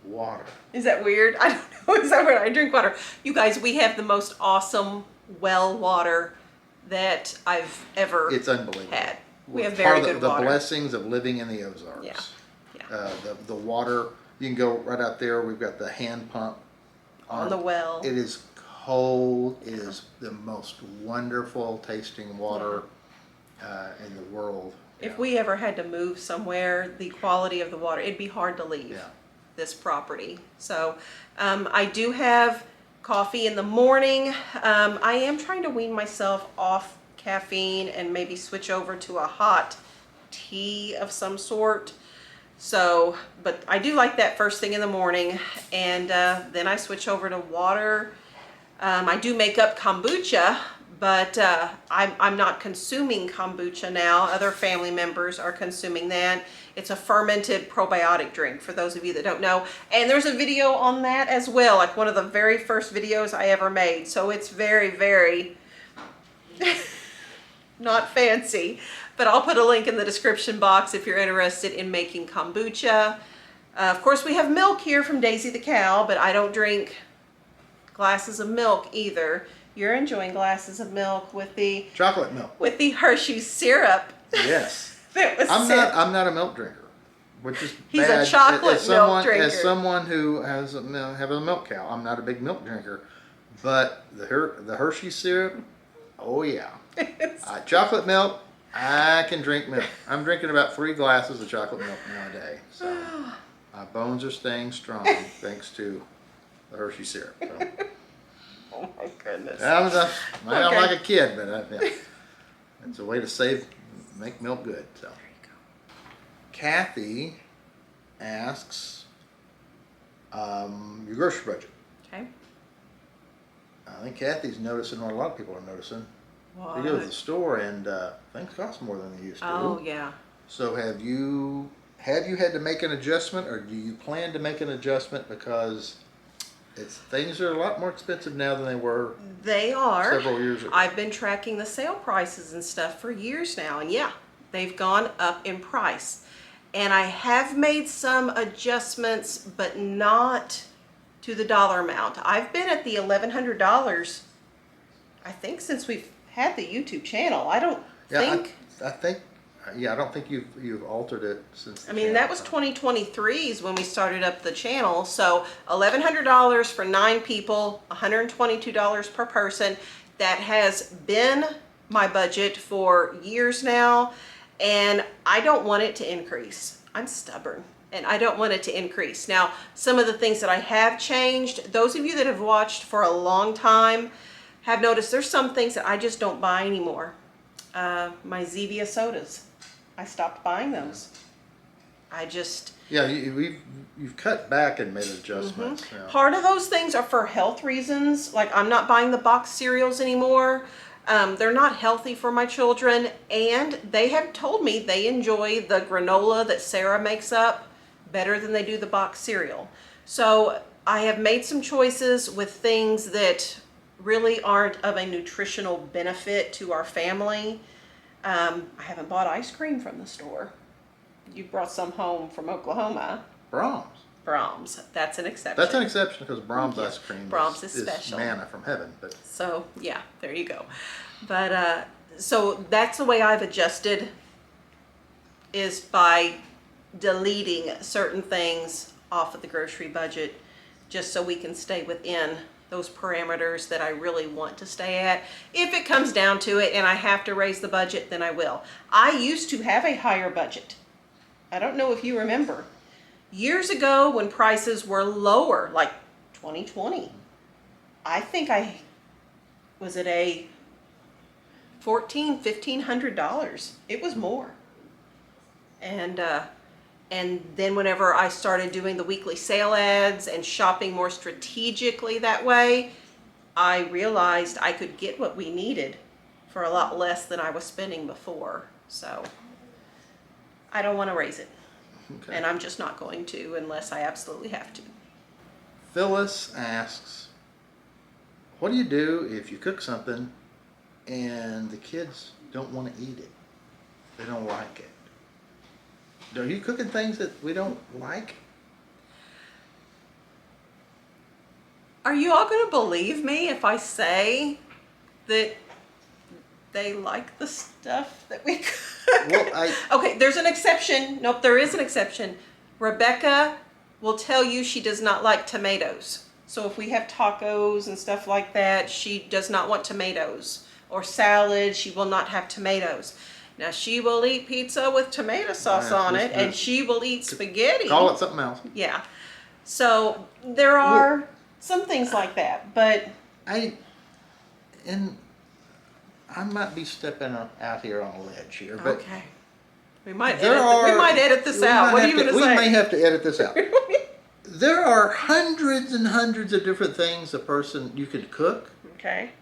Water. Is that weird? I don't know. Is that weird? I drink water. You guys, we have the most awesome well water that I've ever It's unbelievable. had. We have very good the water. blessings of living in the Ozarks. Yeah. The water, you can go right out there. We've got the hand pump On the well. It is cold. It is the most wonderful tasting water in the world. If we ever had to move somewhere, the quality of the water, it'd be hard to leave this property. So I do have coffee in the morning. I am trying to wean myself off caffeine and maybe switch over to a hot tea of some sort. So, but I do like that first thing in the morning, and then I switch over to water. I do make up kombucha, but I'm not consuming kombucha now. Other family members are consuming that. It's a fermented probiotic drink, for those of you that don't know. And there's a video on that as well, like one of the very first videos I ever made. So it's very, very not fancy, but I'll put a link in the description box if you're interested in making kombucha. Of course, we have milk here from Daisy the cow, but I don't drink glasses of milk either. You're enjoying glasses of milk with the chocolate milk, with the Hershey's syrup. Yes. That was I'm not a milk drinker, which is He's bad. a chocolate milk drinker. As someone who has have a milk cow, I'm not a big milk drinker, but the Hershey syrup, oh yeah. Chocolate milk, I can drink milk. I'm drinking about 3 glasses of chocolate milk now a day. So my bones are staying strong thanks to the Hershey syrup. So. Oh my goodness. I don't like a kid, but it's a way to make milk good. So. There you go. Kathy asks your grocery budget. Okay. I think Kathy's noticing what a lot of people are noticing. What? They go to the store and things cost more than they used to. Oh yeah. So have you had to make an adjustment, or do you plan to make an adjustment, because things are a lot more expensive now than they were They are. several years ago? I've been tracking the sale prices and stuff for years now, and yeah, they've gone up in price. And I have made some adjustments, but not to the dollar amount. I've been at the $1,100, I think, since we've had the YouTube channel. I don't think. I think. Yeah, I don't think you've altered it since. I mean, that was 2023's when we started up the channel. So $1,100 for 9 people, $122 per person. That has been my budget for years now, and I don't want it to increase. I'm stubborn, and I don't want it to increase. Now, some of the things that I have changed, those of you that have watched for a long time have noticed there's some things that I just don't buy anymore. My Zevia sodas, I stopped buying those. I just... Yeah, you've cut back and made adjustments. Yeah. Part of those things are for health reasons. Like, I'm not buying the box cereals anymore. They're not healthy for my children, and they have told me they enjoy the granola that Sarah makes up better than they do the box cereal. So I have made some choices with things that really aren't of a nutritional benefit to our family. I haven't bought ice cream from the store. You brought some home from Oklahoma. Brahms. That's an exception. That's an exception, because Brahms ice cream Brahms is special. Manna from heaven. But so yeah, there you go. But so that's the way I've adjusted, is by deleting certain things off of the grocery budget, just so we can stay within those parameters that I really want to stay at. If it comes down to it and I have to raise the budget, then I will. I used to have a higher budget. I don't know if you remember. Years ago, when prices were lower, like 2020, I think I was at a $1,500. It was more. And then whenever I started doing the weekly sale ads and shopping more strategically that way, I realized I could get what we needed for a lot less than I was spending before. So I don't want to raise it. Okay. And I'm just not going to unless I absolutely have to. Phyllis asks, what do you do if you cook something and the kids don't want to eat it? They don't like it. Are you cooking things that we don't like? Are you all going to believe me if I say that they like the stuff that we cook? Well, okay, there's an exception. Nope, there is an exception. Rebekah will tell you she does not like tomatoes. So if we have tacos and stuff like that, she does not want tomatoes. Or salad, she will not have tomatoes. Now, she will eat pizza with tomato sauce on it, and she will eat spaghetti. Call it something else. Yeah. So there are some things like that, but... I might be stepping out here on a ledge here, but... Okay. We might edit this out. What are you going to say? We may have to edit this out. There are hundreds and hundreds of different things you could cook. Okay.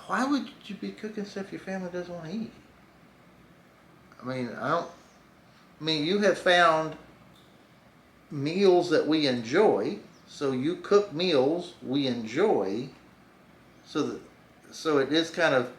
Why would you be cooking stuff your family doesn't want to eat? I mean, you have found meals that we enjoy, so you cook meals we enjoy, so it is kind of,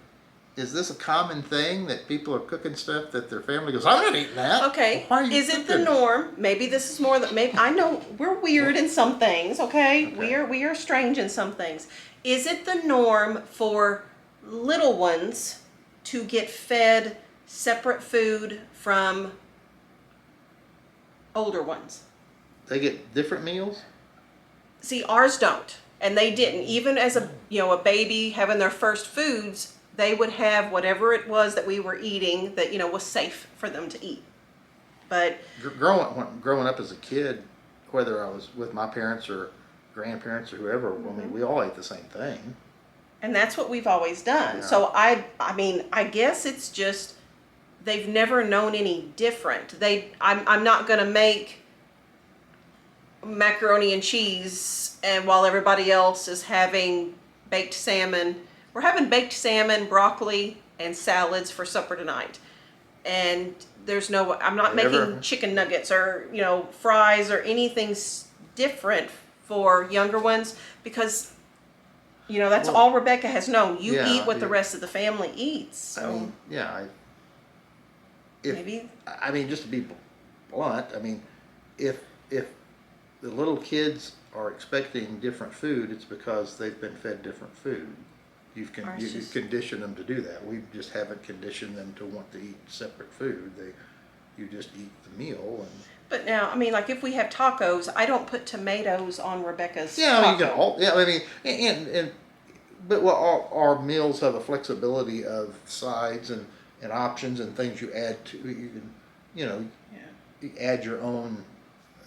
is this a common thing that people are cooking stuff that their family goes, I'm not eating that? Okay. Well, why are you is it the norm? Maybe this is more that I know we're weird in some things, okay? We are strange in some things. Is it the norm for little ones to get fed separate food from older ones? They get different meals? See, ours don't, and they didn't. Even as a baby having their first foods, they would have whatever it was that we were eating that was safe for them to eat. But growing up as a kid, whether I was with my parents or grandparents or whoever, we all ate the same thing. And that's what we've always done. Yeah. So I guess it's just they've never known any different. I'm not going to make macaroni and cheese and while everybody else is having baked salmon. We're having baked salmon, broccoli, and salads for supper tonight. and there's no, I'm not Whatever. making chicken nuggets or, you know, fries or anything different for younger ones, because, you know, that's Well, all Rebekah has known. You yeah, eat what the yeah. rest of the family eats. So I mean, yeah. maybe. I mean, just to be blunt, I mean, if the little kids are expecting different food, it's because they've been fed different food. You've conditioned them to do that. We just haven't conditioned them to want to eat separate food. You just eat the meal. And But now, I mean, like if we have tacos, I don't put tomatoes on Rebekah's yeah, taco. you can all. Yeah, I mean, but well, our meals have a flexibility of sides and options and things you add to. You can, you add your own,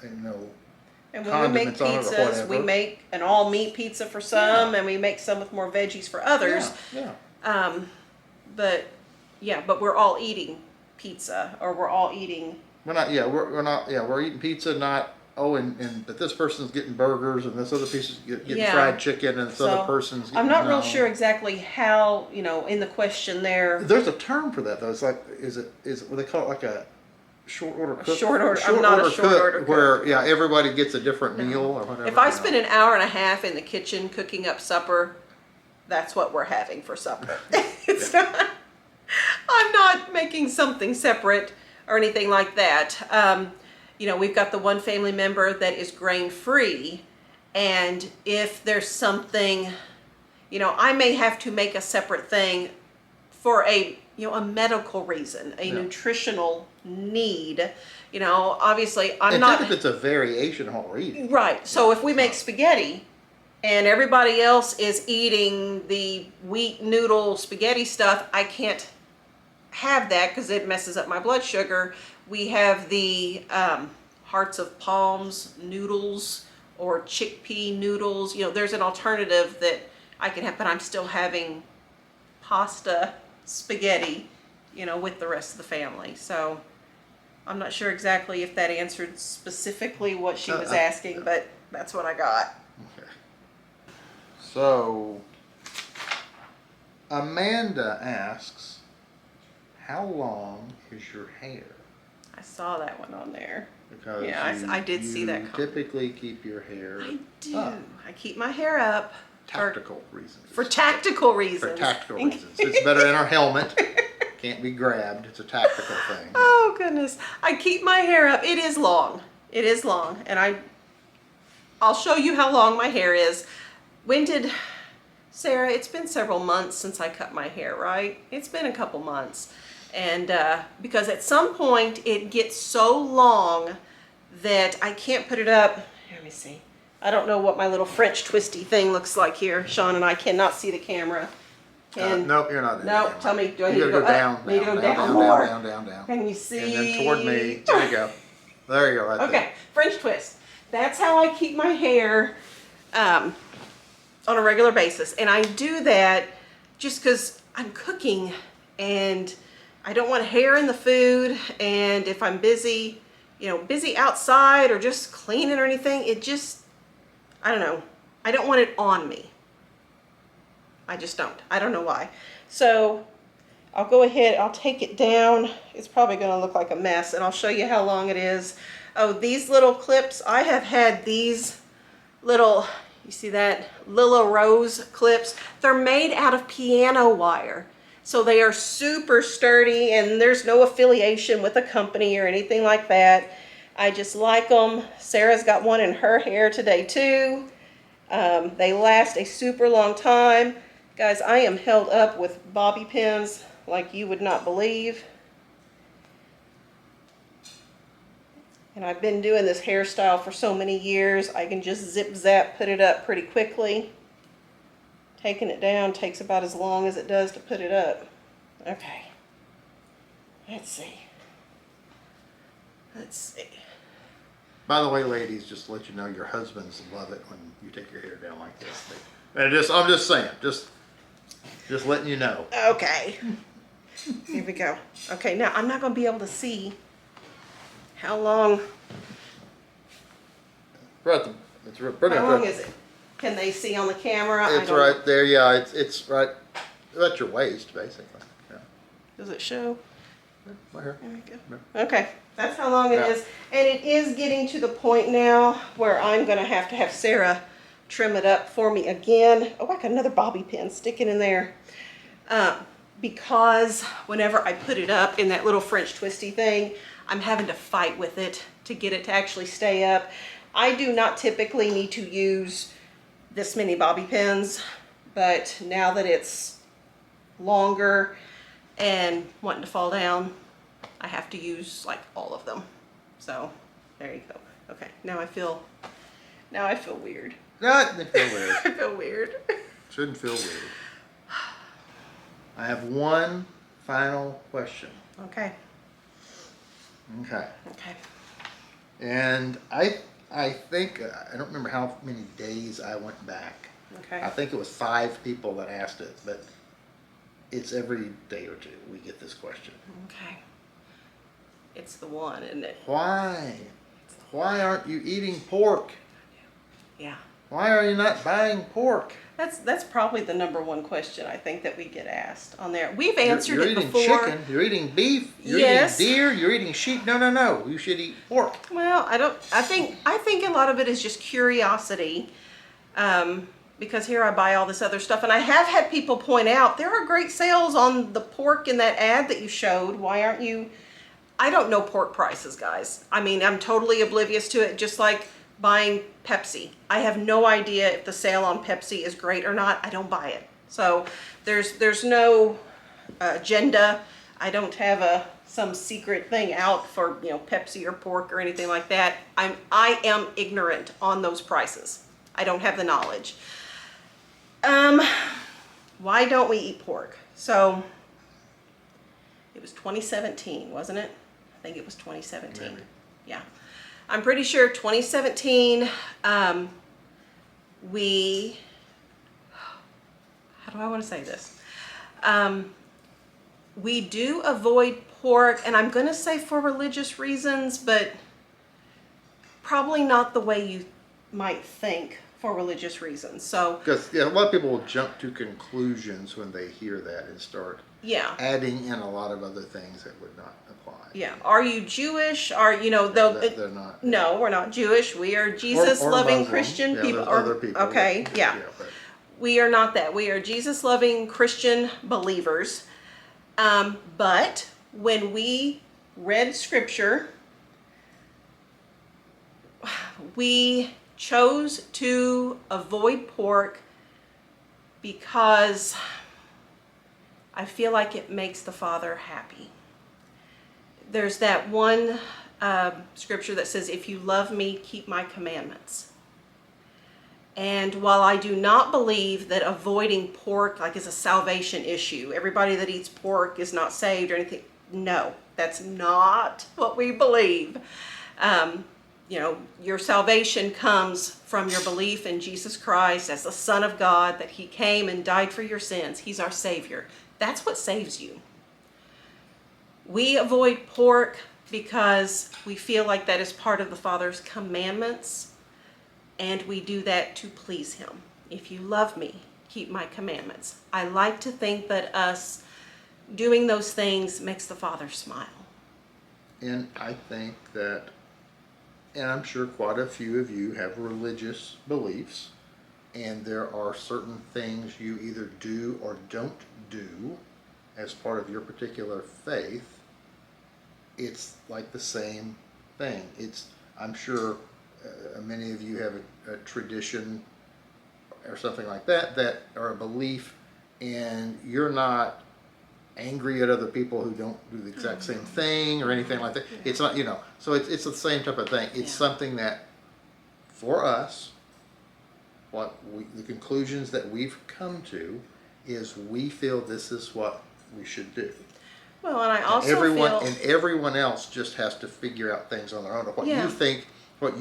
And when we make condiments on it or pizzas, we whatever. make an all meat pizza for some, Yeah. and we make some with more veggies for others. Yeah. But we're all eating pizza, or we're all eating. We're not. Yeah, we're not. Yeah, we're eating pizza. Not. Oh, but this person's getting burgers, and this other person's getting fried chicken, and this other person's getting. I'm not real sure exactly how, in the question there. There's a term for that though. It's like, is it what they call it, like a short order cook? Short order. I'm not a short order cook. Where everybody gets a different meal or whatever. If I spend an hour and a half in the kitchen cooking up supper, that's what we're having for supper. It's not, I'm not making something separate or anything like that. We've got the one family member that is grain free, and if there's something, I may have to make a separate thing for a medical reason, a nutritional need. Obviously I'm not. If it's a variation of what we're eating. Right. So if we make spaghetti and everybody else is eating the wheat noodle spaghetti stuff, I can't have that because it messes up my blood sugar. We have the hearts of palms noodles or chickpea noodles. There's an alternative that I can have, but I'm still having pasta, spaghetti, with the rest of the family. So I'm not sure exactly if that answered specifically what she was asking, but that's what I got. Okay. So Amanda asks, how long is your hair? I saw that one on there. Because I did see that comment. Typically keep your hair I do. up. I keep my hair up Tactical reasons. for tactical reasons. For tactical reasons. It's better in our helmet. Can't be grabbed. It's a tactical thing. Oh goodness. I keep my hair up. It is long. It is long. And I'll show you how long my hair is. Sarah, it's been several months since I cut my hair, right? It's been a couple months. And because at some point it gets so long that I can't put it up. Let me see. I don't know what my little French twisty thing looks like here. Shawn and I cannot see the camera. Nope, you're not in No, the camera. tell me, do I You need to gotta go down, up? Need to go down more. more? Can you see? And then toward me. There you go. There you go, right there. Okay, French twist. That's how I keep my hair on a regular basis. And I do that just because I'm cooking and I don't want hair in the food. And if I'm busy, busy outside or just cleaning or anything, I don't know. I don't want it on me. I just don't. I don't know why. So I'll go ahead, I'll take it down. It's probably going to look like a mess, and I'll show you how long it is. Oh, these little clips, I have had these little, you see that? Lilla Rose clips. They're made out of piano wire. So they are super sturdy, and there's no affiliation with a company or anything like that. I just like them. Sarah's got one in her hair today too. They last a super long time. Guys, I am held up with bobby pins like you would not believe. And I've been doing this hairstyle for so many years, I can just zip zap, put it up pretty quickly. Taking it down takes about as long as it does to put it up. Okay. Let's see. By the way, ladies, just to let you know, your husbands love it when you take your hair down like this. I'm just saying, just letting you know. Okay. Here we go. Okay, now I'm not going to be able to see how long. It's pretty How long is it? Can they see on the camera? It's right there. Yeah, it's right at your waist, basically. Yeah. Does it show? Right here. There we go. Okay, that's how long it is. And it is getting to the point now where I'm gonna have to have Sarah trim it up for me again. Oh, I got another bobby pin sticking in there. Because whenever I put it up in that little French twisty thing, I'm having to fight with it to get it to actually stay up. I do not typically need to use this many bobby pins, but now that it's longer and wanting to fall down, I have to use like all of them. So there you go. Okay, now I feel weird. Not feel weird. I feel weird. Shouldn't feel weird. I have one final question. Okay. Okay. Okay. And I think I don't remember how many days I went back. Okay. I think it was 5 people that asked it, but it's every day or two we get this question. Okay. It's the one, isn't it? Why? Why aren't you eating pork? Yeah. Why are you not buying pork? That's probably the number one question I think that we get asked on there. We've answered you're it eating before. Chicken, you're eating beef, you're Yes. eating deer, you're eating sheep. No. You should eat pork. Well, I think a lot of it is just curiosity. Because here I buy all this other stuff, and I have had people point out there are great sales on the pork in that ad that you showed. Why aren't you? I don't know pork prices, guys. I mean, I'm totally oblivious to it, just like buying Pepsi. I have no idea if the sale on Pepsi is great or not. I don't buy it. So there's no agenda. I don't have some secret thing out for, you know, Pepsi or pork or anything like that. I am ignorant on those prices. I don't have the knowledge. Why don't we eat pork? So it was 2017, wasn't it? I think it was 2017. Maybe. Yeah. I'm pretty sure 2017, how do I want to say this? We do avoid pork, and I'm going to say for religious reasons, but probably not the way you might think for religious reasons. So, Because a lot of people will jump to conclusions when they hear that and start yeah. adding in a lot of other things that would not apply. Yeah. Are you Jewish? Are, you know, They're not. no, we're not Jewish. We are Jesus-loving Muslim. Christian Yeah, people. there's other people. Okay, yeah. But We are not that. We are Jesus-loving Christian believers. But when we read scripture, we chose to avoid pork because I feel like it makes the Father happy. There's that one scripture that says, if you love me, keep my commandments. And while I do not believe that avoiding pork like is a salvation issue, everybody that eats pork is not saved or anything, no, that's not what we believe. You know, your salvation comes from your belief in Jesus Christ as the Son of God, that he came and died for your sins. He's our Savior. That's what saves you. We avoid pork because we feel like that is part of the Father's commandments, and we do that to please him. If you love me, keep my commandments. I like to think that us doing those things makes the Father smile. And I think that, and I'm sure quite a few of you have religious beliefs, and there are certain things you either do or don't do as part of your particular faith. It's like the same thing. I'm sure many of you have a tradition or something like that or a belief, and you're not angry at other people who don't do the exact same thing or anything like that. It's not, so it's the same type of thing. It's something that, for us, the conclusions that we've come to is we feel this is what we should do. Well, and I also everyone else just has to figure out things on their own. Or what you think, or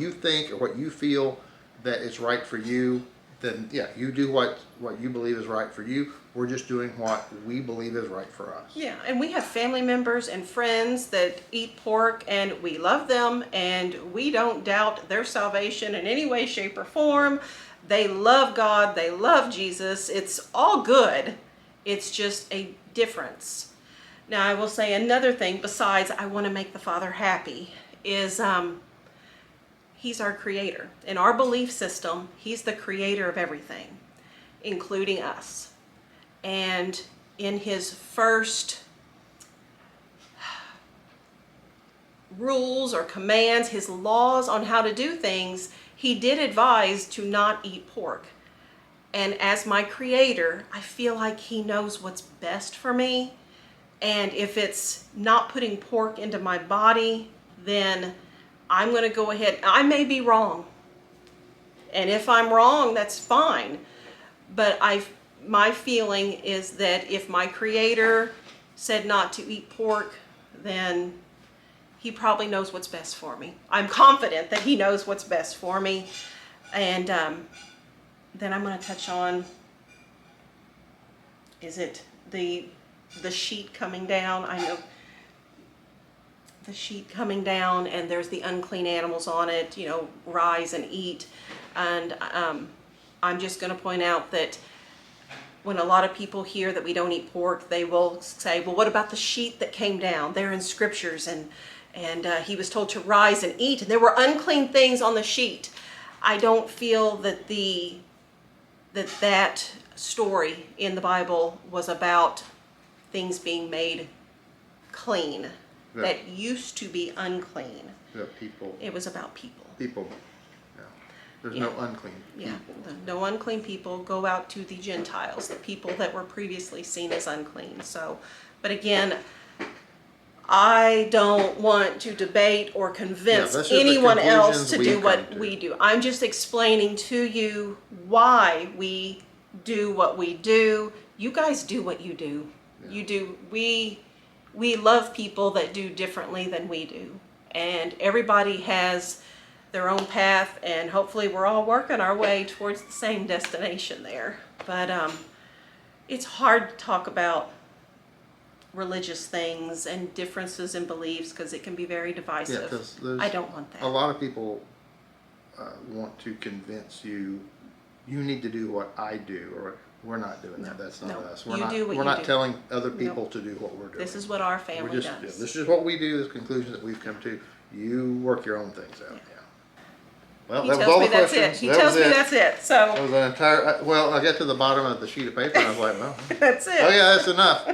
what you feel that is right for you. Then you do what you believe is right for you. We're just doing what we believe is right for us. Yeah, and we have family members and friends that eat pork, and we love them, and we don't doubt their salvation in any way, shape, or form. They love God. They love Jesus. It's all good. It's just a difference. Now, I will say another thing besides I want to make the Father happy is He's our creator. In our belief system, He's the creator of everything, including us. And in His first rules or commands, His laws on how to do things, He did advise to not eat pork. And as my creator, I feel like He knows what's best for me. And if it's not putting pork into my body, then I'm going to go ahead. I may be wrong. And if I'm wrong, that's fine. But my feeling is that if my creator said not to eat pork, then He probably knows what's best for me. I'm confident that He knows what's best for me. And then I'm going to touch on, is it the sheet coming down? I know the sheet coming down, and there's the unclean animals on it, you know, rise and eat. And I'm just going to point out that when a lot of people hear that we don't eat pork, they will say, well, what about the sheet that came down? They're in scriptures, and He was told to rise and eat, and there were unclean things on the sheet. I don't feel that that story in the Bible was about things being made clean that used to be unclean. People. It was about people. People. Yeah. There's no unclean people. Yeah. No unclean people. Go out to the Gentiles, the people that were previously seen as unclean. So, but again, I don't want to debate or convince anyone else to do what we do. I'm just explaining to you why we do what we do. You guys do what you do. Yeah. You do. We love people that do differently than we do. And everybody has their own path, and hopefully we're all working our way towards the same destination there. But it's hard to talk about religious things and differences in beliefs because it can be very divisive. Yeah, I don't want that. A lot of people want to convince you need to do what I do, or we're not doing that. That's not us. We're not telling other people to do what we're doing. This is what our family does. Yeah, this is what we do. This conclusion that we've come to. You work your own things out. Yeah. Well, that was all the questions. He tells me that's it. So that was an entire. Well, I got to the bottom of the sheet of paper and I was like, well, that's it. Oh yeah, that's enough.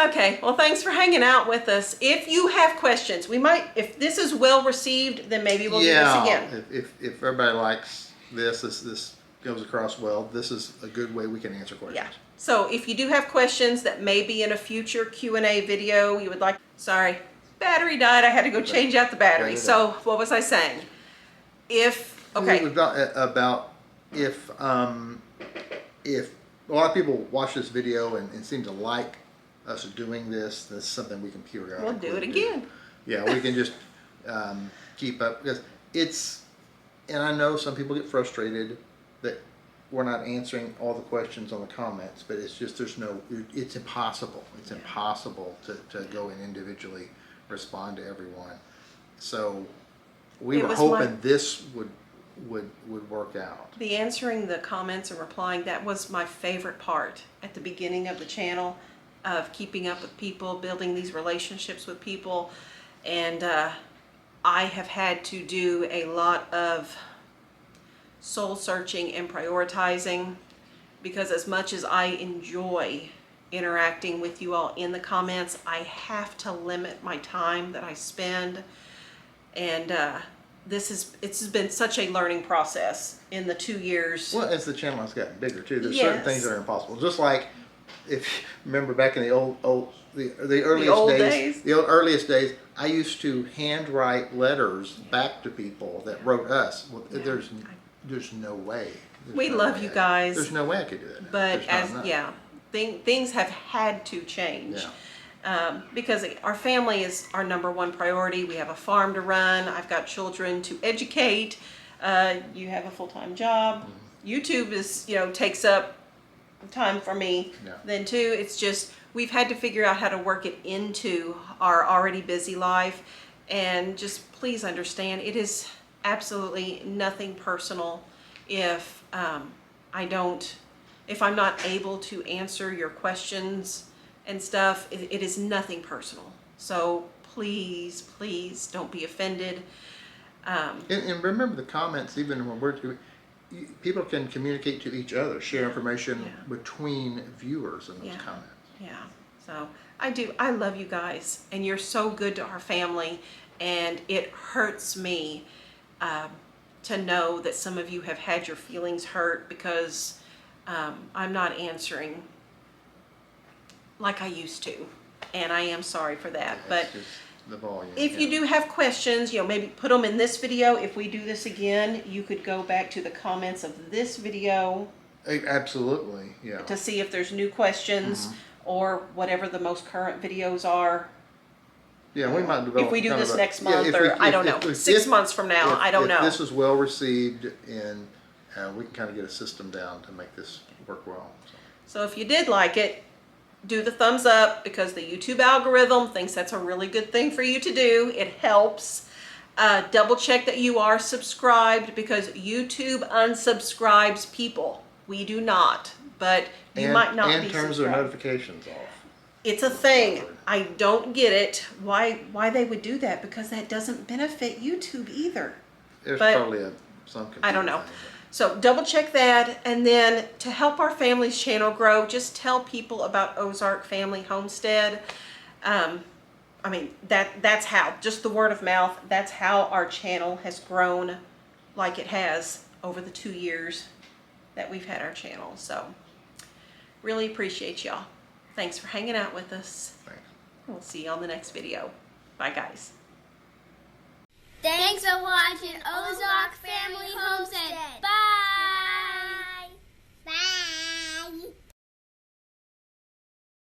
Okay, well, thanks for hanging out with us. If you have questions, we might, if this is well received, then maybe we'll do this again. If everybody likes this goes across well, this is a good way we can answer questions. Yeah. So if you do have questions that may be in a future Q&A video, you would like, sorry, battery died. I had to go change out the battery. So what was I saying? About if a lot of people watch this video and seem to like us doing this, that's something we can periodically We'll do it again. Yeah, we can just keep up, because and I know some people get frustrated that we're not answering all the questions on the comments, but it's just it's impossible. It's impossible to go and individually respond to everyone. So we were hoping this would work out. The answering the comments and replying, that was my favorite part at the beginning of the channel, of keeping up with people, building these relationships with people. And I have had to do a lot of soul searching and prioritizing, because as much as I enjoy interacting with you all in the comments, I have to limit my time that I spend. And it's been such a learning process in the 2 years. Well, as the channel has gotten bigger too, there's certain things that are impossible. Just like, if you remember back in the earliest days, I used to handwrite letters back to people that wrote us. Well, there's no way. We love you guys. There's no way I could do that. But things have had to change. Yeah. Because our family is our number one priority. We have a farm to run. I've got children to educate. You have a full-time job. Mm-hmm. YouTube takes up time for me. Yeah. Then too, it's just we've had to figure out how to work it into our already busy life. And just please understand, it is absolutely nothing personal if I'm not able to answer your questions and stuff, it is nothing personal. So please, please don't be offended. And remember the comments, even when people can communicate to each other, share information between viewers in those comments. Yeah, so I love you guys, and you're so good to our family, and it hurts me to know that some of you have had your feelings hurt because I'm not answering like I used to, and I am sorry for that. But the volume, if you do have questions, maybe put them in this video. If we do this again, you could go back to the comments of this video. Absolutely, yeah. To see if there's new questions or whatever the most current videos are. Yeah, we might develop. If we do this next month, or I don't know, 6 months from now, I don't know. If this is well received, and we can kind of get a system down to make this work well. So if you did like it, do the thumbs up, because the YouTube algorithm thinks that's a really good thing for you to do. It helps. Double check that you are subscribed, because YouTube unsubscribes people. We do not, but you might not be subscribed. And turns their notifications off. It's a thing. I don't get it. Why they would do that, because that doesn't benefit YouTube either. There's probably some confusion. I don't know. So double check that, and then to help our family's channel grow, just tell people about Ozark Family Homestead. I mean, that's how, just the word of mouth, that's how our channel has grown like it has over the 2 years that we've had our channel. So really appreciate y'all. Thanks for hanging out with us. Thanks. We'll see you on the next video. Bye, guys. Thanks for watching Ozark Family Homestead. Bye.